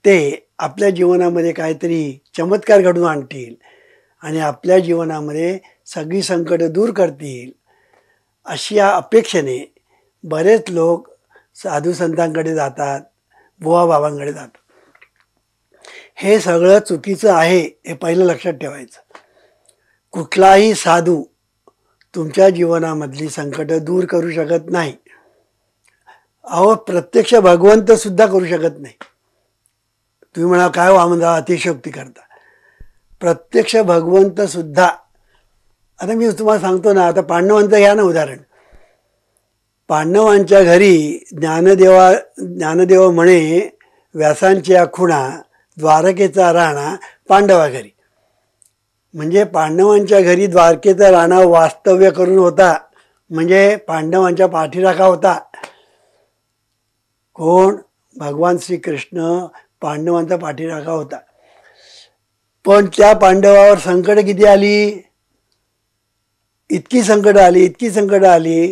ते आपल्या जीवनामध्ये काहीतरी चमत्कार घडवून आणतील आणि आपल्या जीवनामध्ये सगळी संकटं दूर करतील, अशी या अपेक्षेने बरेच लोक साधू संतांकडे जातात, बुवा बाबांकडे जातात. हे सगळं चुकीचं आहे, हे पहिलं लक्षात ठेवायचं. कुठलाही साधू तुमच्या जीवनामधली संकटं दूर करू शकत नाही. अहो, प्रत्यक्ष भगवंत सुद्धा करू शकत नाही. तुम्ही म्हणा काय वामनराव अतिशयोक्ती करता, प्रत्यक्ष भगवंत सुद्धा. आता मी तुम्हाला सांगतो ना, आता पांडवांचं घ्या ना उदाहरण. पांडवांच्या घरी ज्ञानदेव म्हणे, व्यासांच्या खुणा द्वारकेचा राणा पांडवा घरी. म्हणजे पांडवांच्या घरी द्वारकेचा राणा वास्तव्य करून होता, म्हणजे पांडवांच्या पाठीराखा होता. कोण? भगवान श्रीकृष्ण पांडवांचा पाठीराखा होता. पण त्या पांडवावर संकट किती आली? इतकी संकट आली, इतकी संकट आली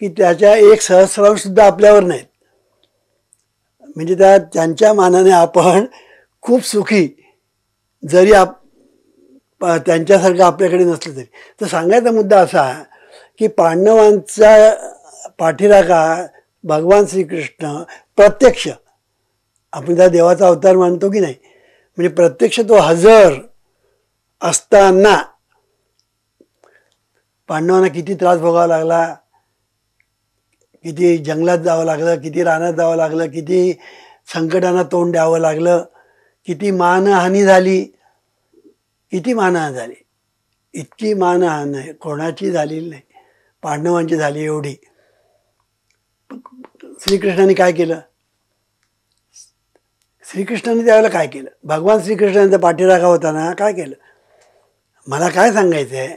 की त्याच्या एक सहस्रांश सुद्धा आपल्यावर नाहीत. म्हणजे त्यांच्या मानाने आपण खूप सुखी, जरी त्यांच्यासारखं आपल्याकडे नसलं तरी. तर सांगायचा मुद्दा असा की पांडवांचा पाठीराखा भगवान श्रीकृष्ण प्रत्यक्ष, आपण त्या देवाचा अवतार मानतो की नाही, म्हणजे प्रत्यक्ष तो हजर असताना पांडवांना किती त्रास भोगावा लागला, किती जंगलात जावं लागलं, किती रानात जावं लागलं, किती संकटांना तोंड द्यावं लागलं, किती मानहानी झाली, किती मानहानी झाली. इतकी मानहानी कोणाची झालेली नाही, पांडवांची झाली एवढी. श्रीकृष्णाने काय केलं? श्रीकृष्णाने त्यावेळेला काय केलं? भगवान श्रीकृष्णांचा पाठीराखा होता ना, काय केलं? मला काय सांगायचं आहे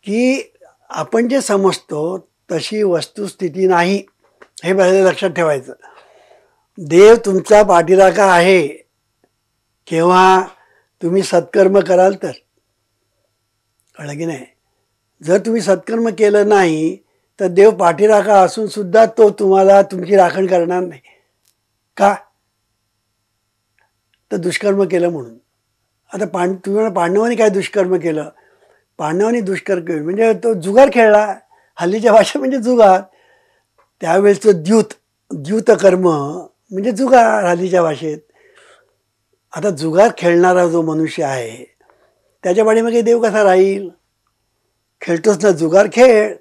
की आपण जे समजतो तशी वस्तुस्थिती नाही, हे पहिलं लक्षात ठेवायचं. देव तुमचा पाठीराखा आहे केव्हा? तुम्ही सत्कर्म कराल तर. कळलं की नाही? जर तुम्ही सत्कर्म केलं नाही तर देव पाठीराखा असून सुद्धा तो तुम्हाला तुमची राखण करणार नाही. का? तर दुष्कर्म केलं म्हणून. आता तुम्ही पांडवांनी काय दुष्कर्म केलं? पांडवांनी दुष्कर्म केलं म्हणजे तो जुगार खेळला. हल्लीच्या भाषा म्हणजे जुगार. त्यावेळेचं द्यूतकर्म म्हणजे जुगार हल्लीच्या भाषेत. आता जुगार खेळणारा जो मनुष्य आहे त्याच्या पाठीमागे देव कसा राहील? खेळतोच ना जुगार, खेळ.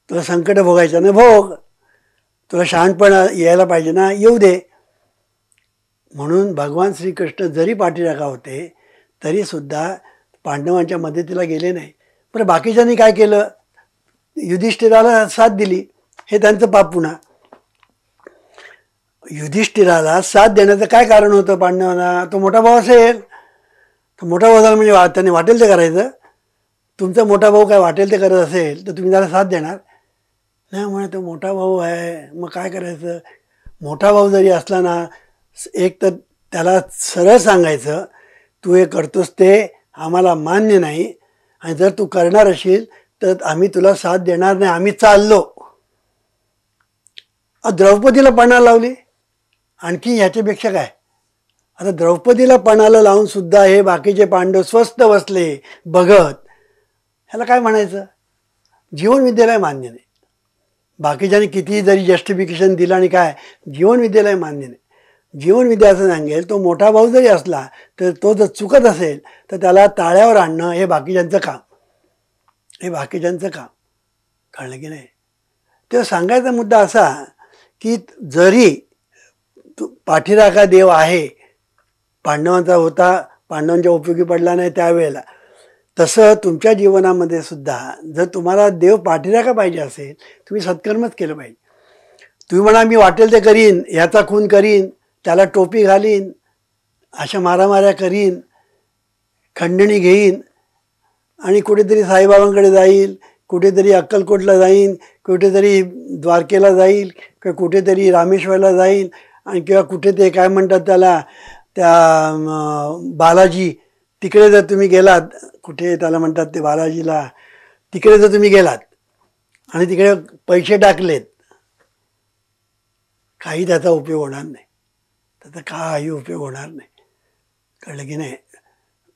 तुला संकट भोगायचं ना, भोग. तुला शहाणपणा यायला पाहिजे ना, येऊ दे. म्हणून भगवान श्रीकृष्ण जरी पाठीराखा होते तरी सुद्धा पांडवांच्या मदतीला गेले नाही. पण बाकीच्यांनी काय केलं? युधिष्ठिराला साथ दिली. हे त्यांचं पाप. पुन्हा युधिष्ठिराला साथ देण्याचं काय कारण होतं? पांडवांना तो मोठा भाऊ असेल, तो मोठा भाऊ झाला म्हणजे त्याने वाटेल ते करायचं. तुमचा मोठा भाऊ काय वाटेल ते करत असेल तर तुम्ही त्याला साथ देणार नाही. म्हणे तो मोठा भाऊ आहे, मग काय करायचं? मोठा भाऊ जरी असला ना, एक तर त्याला सरळ सांगायचं, तू हे करतोस ते आम्हाला मान्य नाही, आणि जर तू करणार असेल तर आम्ही तुला साथ देणार नाही, आम्ही चाललो. द्रौपदीला पणाला लावली. आणखी ह्याच्यापेक्षा काय? आता द्रौपदीला पणाला लावून सुद्धा हे बाकीचे पांडव स्वस्थ बसले बघत. ह्याला काय म्हणायचं? जीवनविद्यालय मान्य नाही. बाकीच्याने कितीही जरी जस्टिफिकेशन दिलं आणि काय, जीवनविद्यालय मान्य नाही. जीवनविद्या असं सांगेल तो मोठा भाऊ जरी असला तर तो जर चुकत असेल तर त्याला ताळ्यावर आणणं हे बाकीच्यांचं काम, हे बाकीच्यांचं काम. कळलं की नाही? तेव्हा सांगायचा मुद्दा असा की जरी पाठीराखा देव आहे, पांडवांचा होता, पांडवांच्या उपयोगी पडला नाही त्यावेळेला, तसं तुमच्या जीवनामध्ये सुद्धा जर तुम्हाला देव पाठीराखा पाहिजे असेल, तुम्ही सत्कर्मच केलं पाहिजे. तुम्ही म्हणा मी वाटेल ते करीन, ह्याचा खून करीन, त्याला टोपी घालीन, अशा मारामाऱ्या करीन, खंडणी घेईन आणि कुठेतरी साईबाबांकडे जाईल, कुठेतरी अक्कलकोटला जाईन, कुठेतरी द्वारकेला जाईल, किंवा कुठेतरी रामेश्वरला जाईल, आणि किंवा कुठे ते काय म्हणतात त्याला, त्या बालाजी, तिकडे जर तुम्ही गेलात, कुठे त्याला म्हणतात ते बालाजीला, तिकडे जर तुम्ही गेलात आणि तिकडे पैसे टाकलेत, काही त्याचा उपयोग होणार नाही. त्याचा काही उपयोग होणार नाही. कळलं की नाही?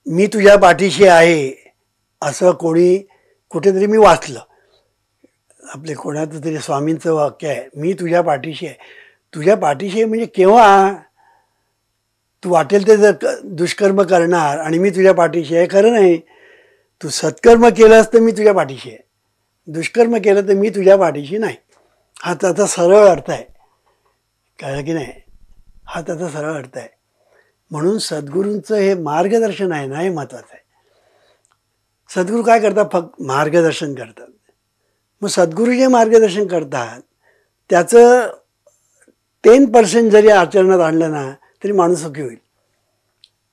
मी तुझ्या पाठीशी आहे असं कोणी कुठेतरी मी वाचलं, आपले कोणाचं तरी स्वामींचं वाक्य आहे, मी तुझ्या पाठीशी आहे. तुझ्या पाठीशी आहे म्हणजे केव्हा? तू वाटेल ते जर दुष्कर्म करणार आणि मी तुझ्या पाठीशी आहे, खरं नाही. तू सत्कर्म केलंस तर मी तुझ्या पाठीशी आहे, दुष्कर्म केलं तर मी तुझ्या पाठीशी नाही. हा त्याचा सरळ अर्थ आहे. कळलं की नाही? हा त्याचा सरळ अर्थ आहे. म्हणून सद्गुरूंचं हे मार्गदर्शन आहे ना, हे महत्त्वाचं आहे. सद्गुरू काय करतात? फक्त मार्गदर्शन करतात. मग सद्गुरू जे मार्गदर्शन करतात त्याचं 10% जरी आचरणात आणलं ना तरी माणूस सुखी होईल,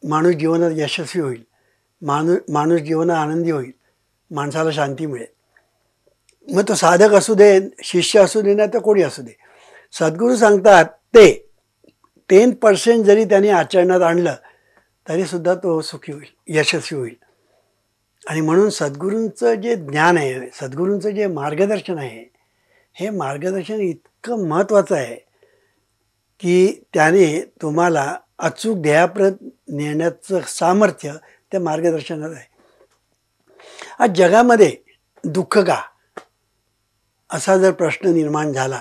माणूस जीवनात यशस्वी होईल. माणूस जीवनात आनंदी होईल, माणसाला शांती मिळेल. मग तो साधक असू दे, शिष्य असू दे, नाही तर कोणी असू दे, सद्गुरू सांगतात ते 10% जरी त्यांनी आचरणात आणलं तरीसुद्धा तो सुखी होईल, यशस्वी होईल. आणि म्हणून सद्गुरूंचं जे ज्ञान आहे, सद्गुरूंचं जे मार्गदर्शन आहे, हे मार्गदर्शन इतकं महत्त्वाचं आहे की त्याने तुम्हाला अचूक ध्येयाप्रत नेण्याचं सामर्थ्य त्या मार्गदर्शनात आहे. आज जगामध्ये दुःख का, असा जर प्रश्न निर्माण झाला,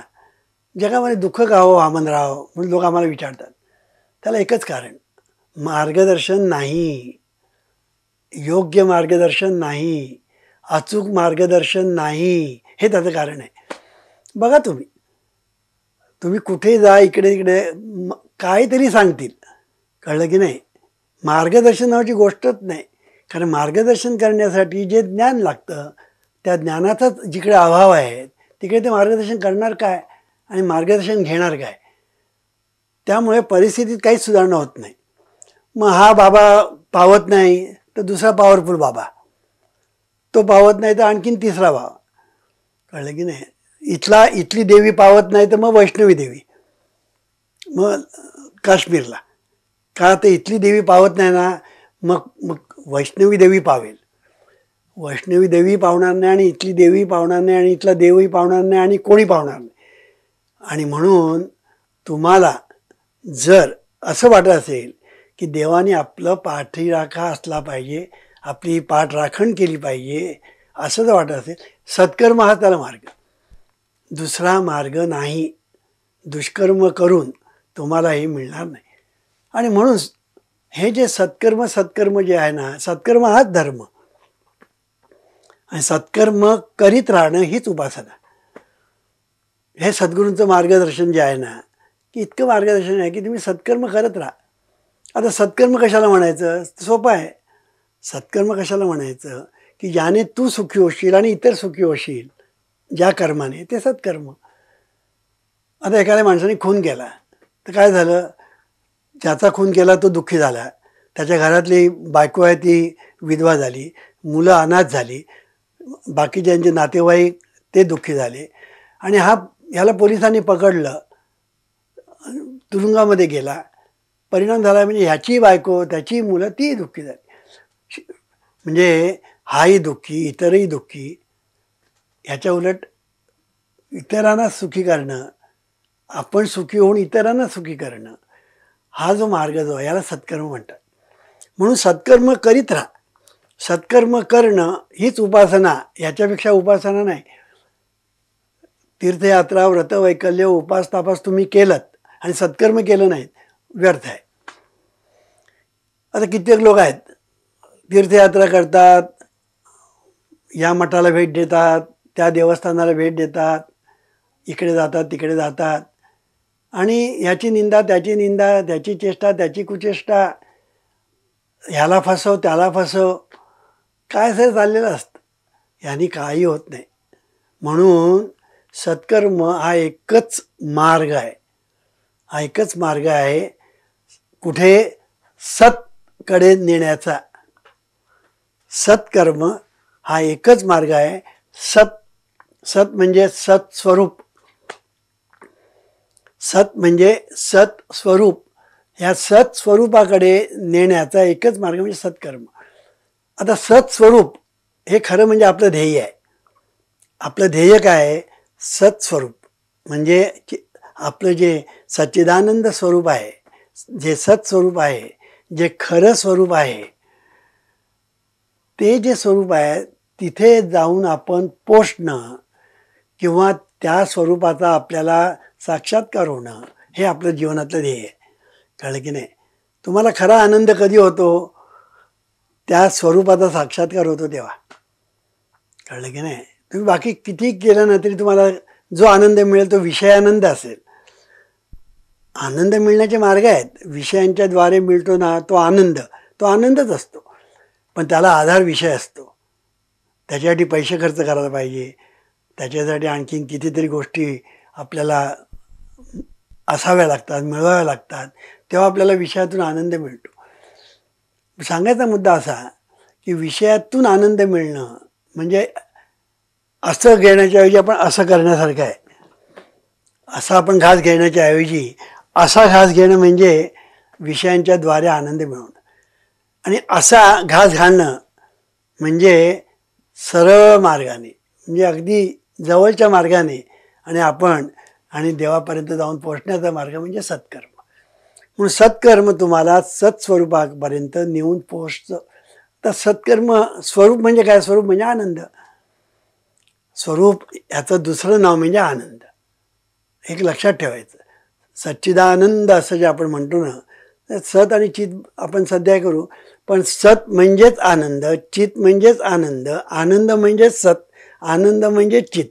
जगामध्ये दुःख का हो वामनराव म्हणून लोक आम्हाला विचारतात, त्याला एकच कारण, मार्गदर्शन नाही, योग्य मार्गदर्शन नाही, अचूक मार्गदर्शन नाही, हे त्याचं कारण आहे. बघा तुम्ही कुठे जा, इकडे तिकडे काहीतरी सांगतील, कळलं की नाही, मार्गदर्शन नावाची गोष्टच नाही. कारण मार्गदर्शन करण्यासाठी जे ज्ञान लागतं त्या ज्ञानाचाच जिकडे अभाव आहे तिकडे ते मार्गदर्शन करणार काय आणि मार्गदर्शन घेणार काय. त्यामुळे परिस्थितीत काहीच सुधारणा होत नाही. मग हा बाबा पावत नाही तर दुसरा पॉवरफुल बाबा, तो पावत नाही तर आणखीन तिसरा बाबा, कळलं की नाही. इथली देवी पावत नाही तर मग वैष्णवी देवी, मग काश्मीरला का तर इथली देवी पावत नाही ना, मग वैष्णवी देवी पावेल. वैष्णवी देवी पावणार नाही आणि इथली देवी पावणार नाही आणि इथला देवही पावणार नाही आणि कोणी पावणार नाही. आणि म्हणून तुम्हाला जर असं वाटत असेल की देवाने आपलं पाठीराखा असला पाहिजे, आपली पाठराखण केली पाहिजे, असं जर वाटत असेल, सत्कर्म हा त्याला मार्ग, दुसरा मार्ग नाही. दुष्कर्म करून तुम्हाला हे मिळणार नाही. आणि म्हणून हे जे सत्कर्म जे आहे ना, सत्कर्म हाच धर्म, आणि सत्कर्म करीत राहणं हीच उपासना. हे सद्गुरूंचं मार्गदर्शन जे आहे ना, की इतकं मार्गदर्शन आहे की तुम्ही सत्कर्म करत राहा. आता सत्कर्म कशाला म्हणायचं, सोपं आहे. सत्कर्म कशाला म्हणायचं की ज्याने तू सुखी होशील आणि इतर सुखी होशील ज्या कर्माने, ते सत्कर्म. आता एखाद्या माणसाने खून केला तर काय झालं, ज्याचा खून केला तो दुःखी झाला, त्याच्या घरातली बायको आहे ती विधवा झाली, मुलं अनाथ झाली, बाकी ज्यांचे नातेवाईक ते दुःखी झाले, आणि ह्याला पोलिसांनी पकडलं, तुरुंगामध्ये गेला. परिणाम झाला म्हणजे ह्याची बायको, त्याची मुलं ती दुःखी झाली. म्हणजे हाही दुःखी, इतरही दुःखी. ह्याच्या उलट इतरांना सुखी करणं, आपण सुखी होऊन इतरांना सुखी करणं, हा जो मार्ग जो आहे याला सत्कर्म म्हणतात. म्हणून सत्कर्म करीत राहा. सत्कर्म करणं हीच उपासना, याच्यापेक्षा उपासना नाही. तीर्थयात्रा, व्रतवैकल्य, उपास तापास तुम्ही केलं आणि सत्कर्म केलं नाही, व्यर्थ आहे. आता कित्येक लोक आहेत, तीर्थयात्रा करतात, या मठाला भेट देतात, त्या देवस्थानाला भेट देतात, इकडे जातात तिकडे जातात, आणि ह्याची निंदा त्याची निंदा, त्याची चेष्टा त्याची कुचेष्टा, ह्याला फसव त्याला फसव, काय असं चाललेलं असतं. ह्यानी काही होत नाही. म्हणून सत्कर्म हा एकच मार्ग आहे, हा एकच मार्ग आहे कुठे सतकडे नेण्याचा. सत्कर्म हा एकच मार्ग आहे. सत म्हणजे सत्स्वरूप, सत म्हणजे सत्स्वरूप, ह्या सत्स्वरूपाकडे नेण्याचा एकच मार्ग म्हणजे सत्कर्म. आता सत्स्वरूप हे खरं म्हणजे आपलं ध्येय आहे. आपलं ध्येय काय आहे, सत्स्वरूप. म्हणजे आपलं जे सच्चिदानंद स्वरूप आहे, जे सत्स्वरूप आहे, जे खरं स्वरूप आहे, ते जे स्वरूप आहे तिथे जाऊन आपण पोचणं किंवा त्या स्वरूपाचा आपल्याला साक्षात्कार होणं, हे आपलं जीवनातलं ध्येय आहे. कळलं की नाही. तुम्हाला खरा आनंद कधी होतो, त्या स्वरूपाचा साक्षात्कार होतो तेव्हा. कळलं की नाही. तुम्ही बाकी किती केलं ना तरी तुम्हाला जो आनंद मिळेल तो विषयानंद असेल. आनंद मिळण्याचे मार्ग आहेत, विषयांच्या द्वारे मिळतो ना तो आनंदच असतो, पण त्याला आधार विषय असतो. त्याच्यासाठी पैसे खर्च करायला पाहिजे, त्याच्यासाठी आणखीन कितीतरी गोष्टी आपल्याला असाव्या लागतात, मिळवाव्या लागतात, तेव्हा आपल्याला विषयातून आनंद मिळतो. सांगायचा मुद्दा असा की विषयातून आनंद मिळणं म्हणजे असं घेण्याच्या ऐवजी आपण असं करण्यासारखं आहे. असा आपण घास घेण्याच्या ऐवजी असा घास घेणं म्हणजे विषयांच्या द्वारे आनंद मिळवणं. आणि असा घास घालणं म्हणजे सरळ मार्गाने, म्हणजे अगदी जवळच्या मार्गाने आणि आपण आणि देवापर्यंत जाऊन पोहोचण्याचा मार्ग म्हणजे सत्कर्म. म्हणून सत्कर्म तुम्हाला सत्स्वरूपापर्यंत नेऊन पोहोचतं. तर सत्कर्म स्वरूप म्हणजे काय? स्वरूप म्हणजे आनंद. स्वरूप याचं दुसरं नाव म्हणजे आनंद. एक लक्षात ठेवायचं. सच्चिदानंद असं जे आपण म्हणतो ना, सत आणि चित आपण सध्या करू, पण सत म्हणजेच आनंद, चित म्हणजेच आनंद, आनंद म्हणजेच सत, आनंद म्हणजे चित.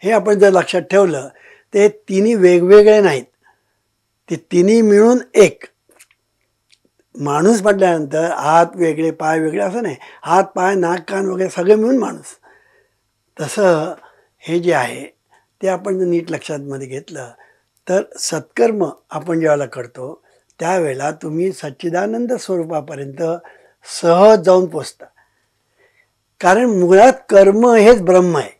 हे आपण जर लक्षात ठेवलं, ते तिन्ही वेगवेगळे नाहीत, ते तिन्ही मिळून एक. माणूस म्हटल्यानंतर हात वेगळे पाय वेगळे असं नाही, हात पाय नाक कान वगैरे सगळे मिळून माणूस. तसं हे जे आहे ते आपण जर नीट लक्षात मध्ये घेतलं तर सत्कर्म आपण ज्यावेळेला करतो त्यावेळेला तुम्ही सच्चिदानंद स्वरूपापर्यंत सहज जाऊन पोचता. कारण मुळात कर्म हेच ब्रह्म आहे.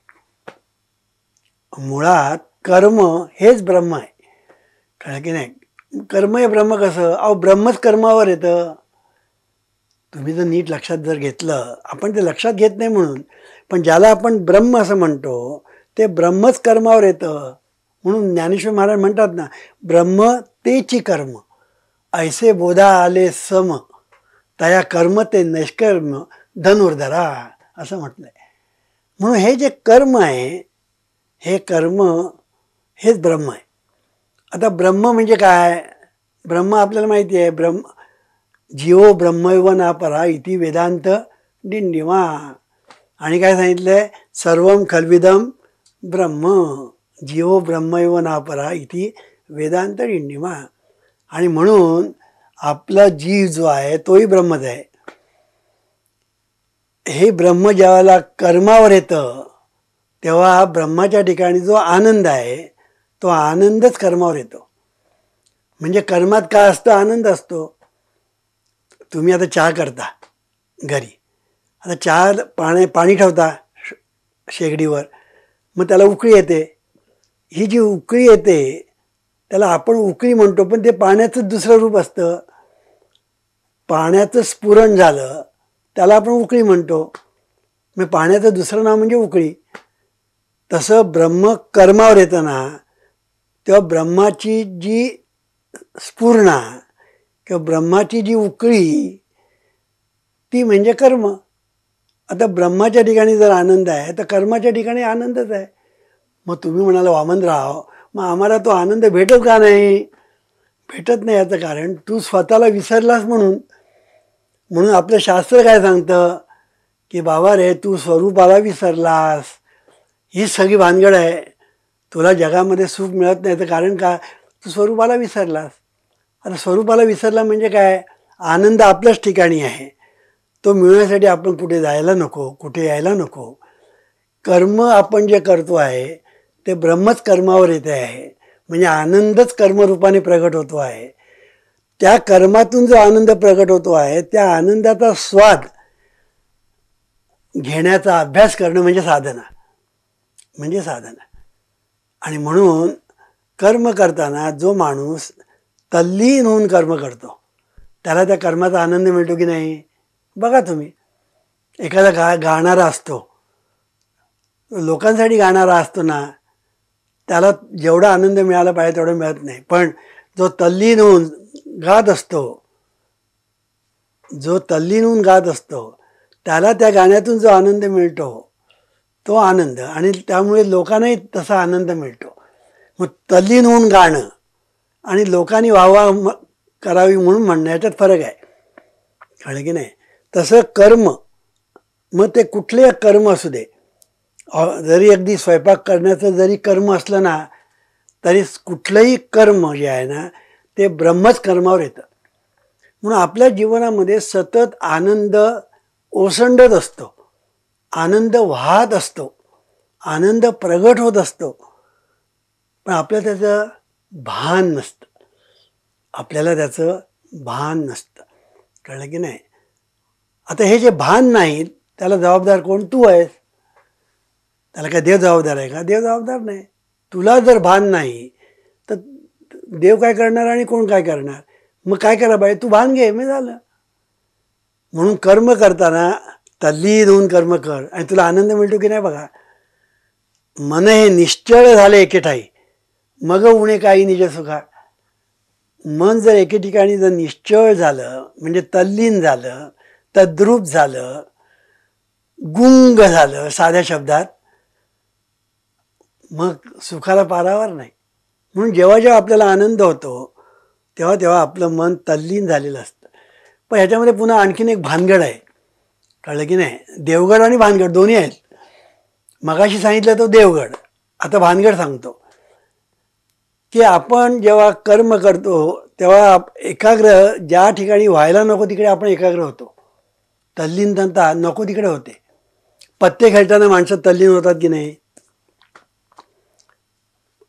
मुळात कर्म हेच ब्रह्म आहे. कळलं की नाही? कर्म हे ब्रह्म कसं? अहो ब्रह्मच कर्मावर येतं. तुम्ही जर नीट लक्षात जर घेतलं, आपण ते लक्षात घेत नाही म्हणून, पण ज्याला आपण ब्रह्म असं म्हणतो ते ब्रह्मच कर्मावर येतं. म्हणून ज्ञानेश्वर महाराज म्हणतात ना, ब्रह्म तेची कर्म ऐसे बोधा आले सम, तया कर्म ते निष्कर्म धनुर्धरा असं म्हटलंय. म्हणून हे जे कर्म आहे हे कर्म हेच ब्रह्म आहे. आता ब्रह्म म्हणजे काय? ब्रह्म आपल्याला माहिती आहे. जीवो ब्रह्मैव ना परा इति वेदांत डिंडिमा. आणि काय सांगितलंय? सर्वम खल्विदम ब्रह्म जीवो ब्रह्मैव ना परा इति वेदांत डिंडिमा. आणि म्हणून आपला जीव जो आहे तोही ब्रह्मच आहे. हे ब्रह्म ज्यावेळेला कर्मावर येतं तेव्हा ब्रह्माच्या ठिकाणी जो आनंद आहे तो आनंदच कर्मावर येतो. म्हणजे कर्मात काय असतं? आनंद असतो. तुम्ही आता चहा करता घरी, आता चहा पाणी ठेवता शेगडीवर, मग त्याला उकळी येते. ही जी उकळी येते त्याला आपण उकळी म्हणतो, पण ते पाण्याचं दुसरं रूप असतं. पाण्याचं स्फुरण झालं त्याला आपण उकळी म्हणतो. मग पाण्याचं दुसरं नाव म्हणजे उकळी. तसं ब्रह्म कर्मावर येतं ना, तेव्हा ब्रह्माची जी स्फुरणा किंवा ब्रह्माची जी उकळी ती म्हणजे कर्म. आता ब्रह्माच्या ठिकाणी जर आनंद आहे तर कर्माच्या ठिकाणी आनंदच आहे. मग तुम्ही म्हणाला वामनराव, मग आम्हाला तो आनंद भेटत का नाही? भेटत नाही याचं कारण तू स्वतःला विसरलास म्हणून. म्हणून आपलं शास्त्र काय सांगतं की बाबा रे, तू स्वरूपाला विसरलास. ही सगळी भानगड आहे. तुला जगामध्ये सुख मिळत नाही तर कारण का? तू स्वरूपाला विसरलास. आता स्वरूपाला विसरला म्हणजे काय? आनंद आपल्याच ठिकाणी आहे. तो मिळवण्यासाठी आपण कुठे जायला नको, कुठे यायला नको. कर्म आपण जे करतो आहे ते ब्रह्मच कर्मावर येते आहे. म्हणजे आनंदच कर्मरूपाने प्रगट होतो आहे. त्या कर्मातून जो आनंद प्रगट होतो आहे त्या आनंदाचा स्वाद घेण्याचा अभ्यास करणं म्हणजे साधना. आणि म्हणून कर्म करताना जो माणूस तल्लीन होऊन कर्म करतो त्याला त्या कर्माचा आनंद मिळतो की नाही? बघा तुम्ही, एखादा गाणारा असतो, लोकांसाठी गाणारा असतो ना, त्याला जेवढा आनंद मिळाला पाहिजे तेवढा मिळत नाही. पण जो तल्लीन होऊन गात असतो त्याला त्या गाण्यातून जो आनंद मिळतो तो आनंद, आणि त्यामुळे लोकांनाही तसा आनंद मिळतो. मग तल्लीन होऊन गाणं आणि लोकांनी वाहवा करावी म्हणून म्हणणं याच्यात फरक आहे. कळलं की नाही? तसं कर्म, मग ते कुठले कर्म असू दे, जरी अगदी स्वयंपाक करण्याचं जरी कर्म असलं ना तरी कुठलंही कर्म जे आहे ना ते ब्रह्मच कर्मावर येतं. म्हणून आपल्या जीवनामध्ये सतत आनंद ओसंडत असतो, आनंद वाहत असतो, आनंद प्रगट होत असतो, पण आपल्याला त्याचं भान नसतं. कळलं की नाही? आता हे जे भान नाही त्याला जबाबदार कोण? तू आहेस. त्याला काय देव जबाबदार आहे का? देव जबाबदार नाही. तुला जर भान नाही तर देव काय करणार आणि कोण काय करणार? मग काय करा पाहिजे? तू भान घे, मी झालं. म्हणून कर्म करताना तल्लीन होऊन कर्म कर आणि तुला आनंद मिळतो की नाही बघा. मन हे निश्चळ झाले एके ठाई मग उणे काही निज सुखा. मन जर एके ठिकाणी जर निश्चळ झालं म्हणजे तल्लीन झालं, तद्रूप झालं, गुंग झालं साध्या शब्दात, मग सुखाला पारावर नाही. म्हणून जेव्हा जेव्हा आपल्याला आनंद होतो तेव्हा तेव्हा आपलं मन तल्लीन झालेलं असतं. पण ह्याच्यामध्ये पुन्हा आणखीन एक भानगड आहे, कळलं की नाही? देवगड आणि भानगड दोन्ही आहेत. मगाशी सांगितलं तो देवगड, आता भानगड सांगतो. की आपण जेव्हा कर्म करतो तेव्हा एकाग्र ज्या ठिकाणी व्हायला नको तिकडे आपण एकाग्र होतो. तल्लीनता नको तिकडे होते. पत्ते खेळताना माणसं तल्लीन होतात की नाही?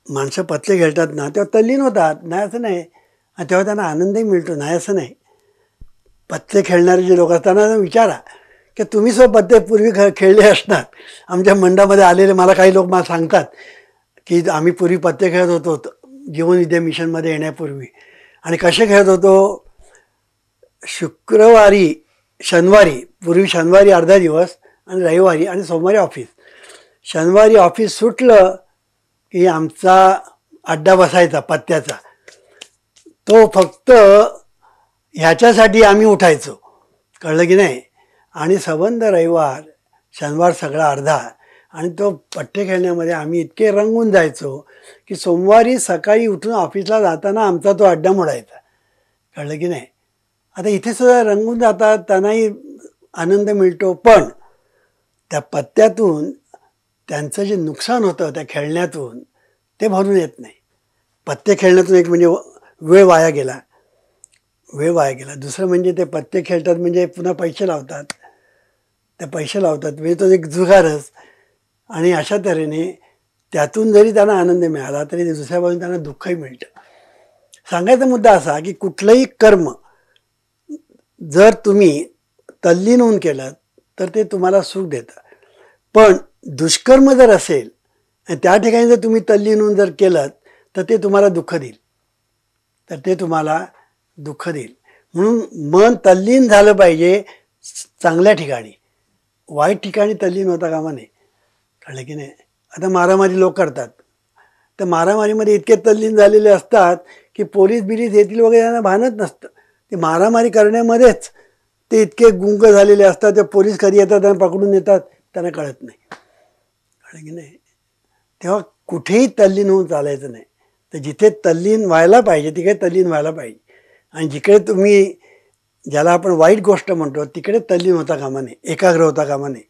माणसं पत्ते खेळतात ना तेव्हा तल्लीन होतात, नाही असं नाही. आणि तेव्हा त्यांना आनंदही मिळतो, नाही असं नाही. पत्ते खेळणारे जे लोक असतात त्यांना विचारा की तुम्ही सुद्धा पत्ते पूर्वी खेळले असणार. आमच्या मंडळामध्ये आलेले मला काही लोक मला सांगतात की आम्ही पूर्वी पत्ते खेळत होतो जीवन विद्या मिशनमध्ये येण्यापूर्वी. आणि कसे खेळत होतो? शुक्रवारी, शनिवारी, पूर्वी शनिवारी अर्धा दिवस आणि रविवारी आणि सोमवारी ऑफिस. शनिवारी ऑफिस सुटलं की आमचा अड्डा बसायचा पत्त्याचा. तो फक्त ह्याच्यासाठी आम्ही उठायचो, कळलं की नाही? आणि संबंध रविवार, शनिवार सगळा अर्धा. आणि तो पत्ते खेळण्यामध्ये आम्ही इतके रंगून जायचो की सोमवारी सकाळी उठून ऑफिसला जाताना आमचा तो अड्डा मोडायचा, कळलं की नाही? आता इथे सुद्धा रंगून जातात, त्यांनाही आनंद मिळतो. पण त्या पत्त्यातून त्यांचं जे नुकसान होतं त्या खेळण्यातून ते भरून येत नाही. पत्ते खेळण्यातून एक म्हणजे वेळ वाया गेला, वेळ वाया गेला. दुसरं म्हणजे ते पत्ते खेळतात म्हणजे पुन्हा पैसे लावतात, ते पैसे लावतात म्हणजे तो एक जुगारच. आणि अशा तऱ्हेने त्यातून जरी त्यांना आनंद मिळाला तरी दुसऱ्या बाजूने त्यांना दुःखही मिळतं. सांगायचा मुद्दा असा की कुठलंही कर्म जर तुम्ही तल्लीन होऊन केलं तर ते तुम्हाला सुख देतं. पण दुष्कर्म जर असेल आणि त्या ठिकाणी जर तुम्ही तल्लीन होऊन जर केलं तर ते तुम्हाला दुःख देईल, तर ते तुम्हाला दुःख देईल. म्हणून मन तल्लीन झालं पाहिजे चांगल्या ठिकाणी, वाईट ठिकाणी तल्लीन होता कामा नये, कळलं की नाही? आता मारामारी लोक करतात, तर मारामारीमध्ये इतके तल्लीन झालेले असतात की पोलीस बिलीस येतील वगैरे त्यांना भानच नसतं. ते मारामारी करण्यामध्येच ते इतके गुंग झालेले असतात. ते पोलीस कधी येतात त्यांना पकडून येतात त्यांना कळत नाही, कळलं की नाही? तेव्हा कुठेही तल्लीन होऊन चालायचं नाही. तर जिथे तल्लीन व्हायला पाहिजे तिकडे तल्लीन व्हायला पाहिजे. आणि जिकडे तुम्ही ज्याला आपण वाईट गोष्ट म्हणतो तिकडे तल्लीन होता कामा नये, एकाग्र होता कामा नये.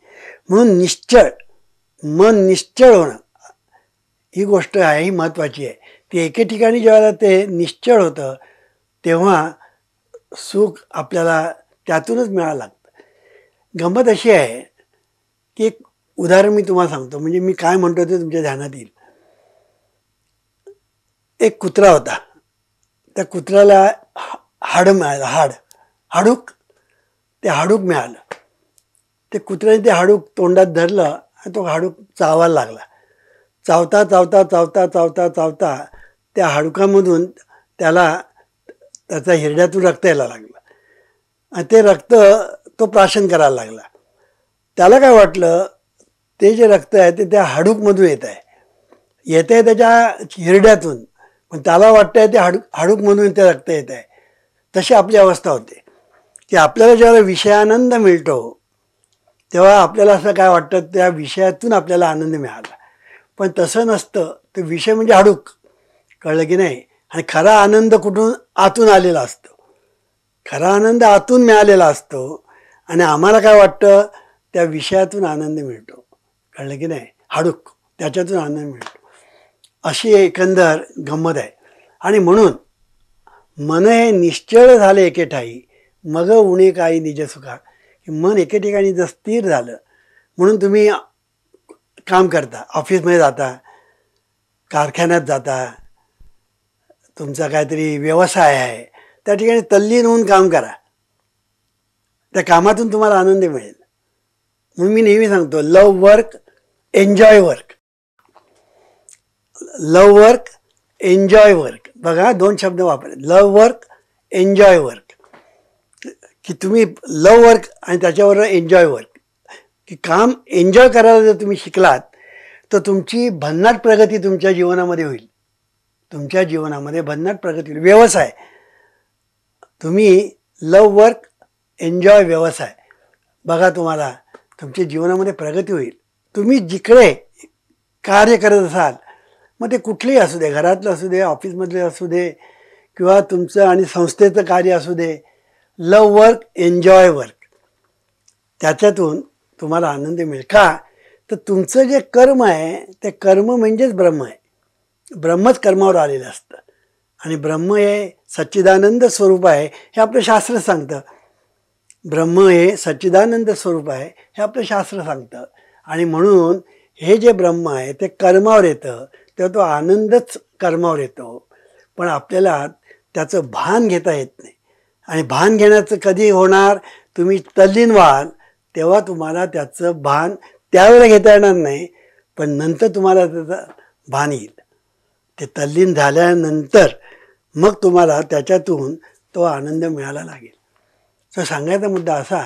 म्हणून निश्चळ, मन निश्चळ होणं ही गोष्ट आहे, ही महत्त्वाची आहे. ती एके ठिकाणी जेव्हा ते निश्चळ होतं तेव्हा सुख आपल्याला त्यातूनच मिळायला लागतं. गंमत अशी आहे की एक उदाहरण मी तुम्हाला सांगतो, म्हणजे मी काय म्हणतो ते तुमच्या ध्यानात येईल. एक कुत्रा होता, त्या कुत्र्याला हाडं मिळालं, हाडूक, ते हाडूक मिळालं. ते कुत्र्याने ते हाडूक तोंडात धरलं आणि तो हाडूक चावायला लागला. चावता चावता चावता चावता चावता त्या हाडुकामधून त्याला त्याचा हिरड्यातून रक्त यायला लागलं आणि ते रक्त तो प्राशन करायला लागला. त्याला काय वाटलं, ते जे रक्त आहे ते त्या हाडूकमधून येत आहे, येत आहे त्याच्या हिरड्यातून, पण त्याला वाटतं आहे ते हाडूकमधून ते रक्त येत आहे. तशी आपली अवस्था होते की आपल्याला जेव्हा विषयानंद मिळतो तेव्हा आपल्याला असं काय वाटतं त्या विषयातून आपल्याला आनंद मिळाला. पण तसं नसतं, ते विषय म्हणजे हाडूक, कळलं की नाही? आणि खरा आनंद कुठून? आतून आलेला असतो. खरा आनंद आतून मिळालेला असतो आणि आम्हाला काय वाटतं त्या विषयातून आनंद मिळतो, कळलं की नाही? हाडूक, त्याच्यातून आनंद मिळतो. अशी एकंदर गंमत आहे. आणि म्हणून मन हे निश्चळ झाले एके ठाई मग उणे काही निज सुखा. मन एके ठिकाणी जर स्थिर झालं, म्हणून तुम्ही काम करता, ऑफिसमध्ये जाता, कारखान्यात जाता, तुमचा काहीतरी व्यवसाय आहे, त्या ठिकाणी तल्लीन होऊन काम करा. त्या कामातून तुम्हाला आनंद मिळेल. म्हणून मी नेहमी सांगतो, लव वर्क, एन्जॉय वर्क. लव वर्क, एन्जॉय वर्क. बघा, 2 शब्द वापरले, लव वर्क, एन्जॉय वर्क. की तुम्ही लव वर्क आणि त्याच्याबरोबर एन्जॉय वर्क, की काम एन्जॉय करायला जर तुम्ही शिकलात तर तुमची भन्नाट प्रगती तुमच्या जीवनामध्ये होईल. तुमच्या जीवनामध्ये भन्नाट प्रगती होईल. व्यवसाय, तुम्ही लव वर्क, एन्जॉय व्यवसाय, बघा तुम्हाला तुमच्या जीवनामध्ये प्रगती होईल. तुम्ही जिकडे कार्य करत असाल, मग ते कुठलेही असू दे, घरातलं असू दे, ऑफिसमधले असू दे, किंवा तुमचं आणि संस्थेचं कार्य असू दे, लव वर्क, एन्जॉय वर्क, त्याच्यातून तुम्हाला आनंद मिळेल. का तर तुमचं जे कर्म आहे ते कर्म म्हणजेच ब्रह्म आहे. ब्रह्मच कर्मावर आलेलं असतं आणि ब्रह्म हे सच्चिदानंद स्वरूप आहे हे आपलं शास्त्र सांगतं. ब्रह्म हे सच्चिदानंद स्वरूप आहे हे आपलं शास्त्र सांगतं. आणि म्हणून हे जे ब्रह्म आहे ते कर्मावर येतं, तेव्हा तो आनंदच कर्मावर येतो. पण आपल्याला त्याचं भान घेता येत नाही. आणि भान घेण्याचं कधी होणार, तुम्ही तल्लीन व्हाल तेव्हा तुम्हाला त्याचं भान त्यावेळेला घेता येणार नाही, पण नंतर तुम्हाला त्याचं भान येईल. ते तल्लीन झाल्यानंतर मग तुम्हाला त्याच्यातून तो आनंद मिळायला लागेल. तर सांगायचा मुद्दा असा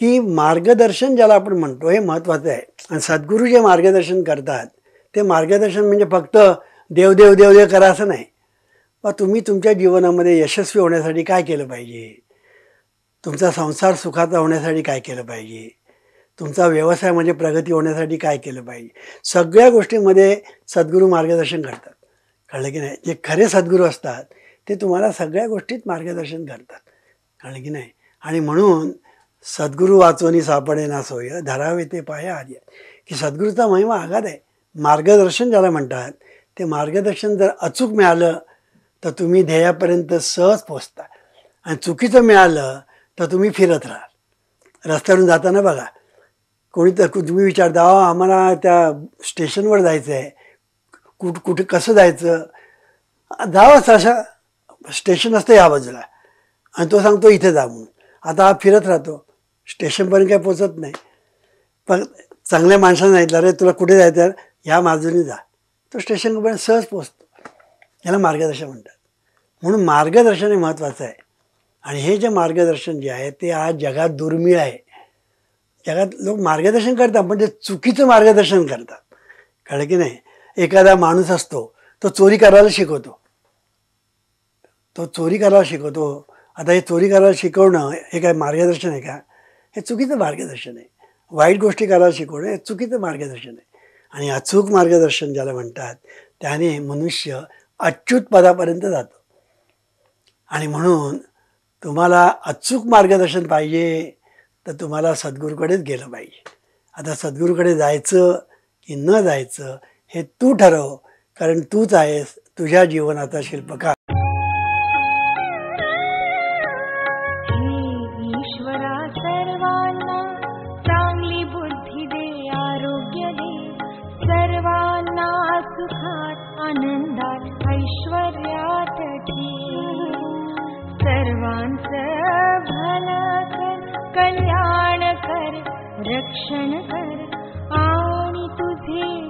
की मार्गदर्शन ज्याला आपण म्हणतो हे महत्त्वाचं आहे. आणि सद्गुरू जे मार्गदर्शन करतात ते मार्गदर्शन म्हणजे फक्त देवदेव देवदेव करा असं नाही. मग तुम्ही तुमच्या जीवनामध्ये यशस्वी होण्यासाठी काय केलं पाहिजे, तुमचा संसार सुखाचा होण्यासाठी काय केलं पाहिजे, तुमचा व्यवसायामध्ये प्रगती होण्यासाठी काय केलं पाहिजे, सगळ्या गोष्टींमध्ये सद्गुरू मार्गदर्शन करतात. कळलं की नाही. जे खरे सद्गुरू असतात ते तुम्हाला सगळ्या गोष्टीत मार्गदर्शन करतात. कळलं की नाही. आणि म्हणून सद्गुरू वाचवणी सापडे ना सोय, धरावे ते पाय आर्य, की सद्गुरूचा महिमा आगाध आहे. मार्गदर्शन ज्याला म्हणतात ते मार्गदर्शन जर अचूक मिळालं तर तुम्ही ध्येयापर्यंत सहज पोचता. आणि चुकीचं मिळालं तर तुम्ही फिरत राहाल. रस्त्यावरून जाताना बघा, कोणी तर तुम्ही विचारता, आम्हाला त्या स्टेशनवर जायचं आहे, कुठे कसं जायचं, जावंच असं स्टेशन असतं या बाजूला आणि तो सांगतो इथे जा म्हणून. आता हा फिरत राहतो, स्टेशनपर्यंत काही पोचत नाही. पण चांगल्या माणसानं सांगितलं, अरे तुला कुठे जायचं, ह्या बाजूने जा, तो स्टेशनपर्यंत सहज पोचतो. याला मार्गदर्शन म्हणतात. म्हणून मार्गदर्शन हे महत्त्वाचं आहे. आणि हे जे मार्गदर्शन जे आहे ते आज जगात दुर्मिळ आहे. जगात लोक मार्गदर्शन करतात पण ते चुकीचं मार्गदर्शन करतात. कळलं की नाही. एखादा माणूस असतो तो चोरी करायला शिकवतो, तो चोरी करायला शिकवतो. आता हे चोरी करायला शिकवणं हे काय मार्गदर्शन आहे का? हे चुकीचं मार्गदर्शन आहे. वाईट गोष्टी करायला शिकवणं हे चुकीचं मार्गदर्शन आहे. आणि अचूक मार्गदर्शन ज्याला म्हणतात त्याने मनुष्य अच्युत पदापर्यंत जातो. आणि म्हणून तुम्हाला अचूक मार्गदर्शन पाहिजे तर तुम्हाला सद्गुरूकडेच गेलं पाहिजे. आता सद्गुरूकडे जायचं की न जायचं हे तू ठरव, कारण तूच आहेस तुझ्या जीवनाचा शिल्पकार. ईश्वरा सर्वांना चांगली बुद्धी दे, आरोग्य दे, सर्वांना सुखात आनंदात ऐश्वर्यात ठेव, सर्वांचं भलं कर, कल्याण कर, रक्षण कर आणि तुझे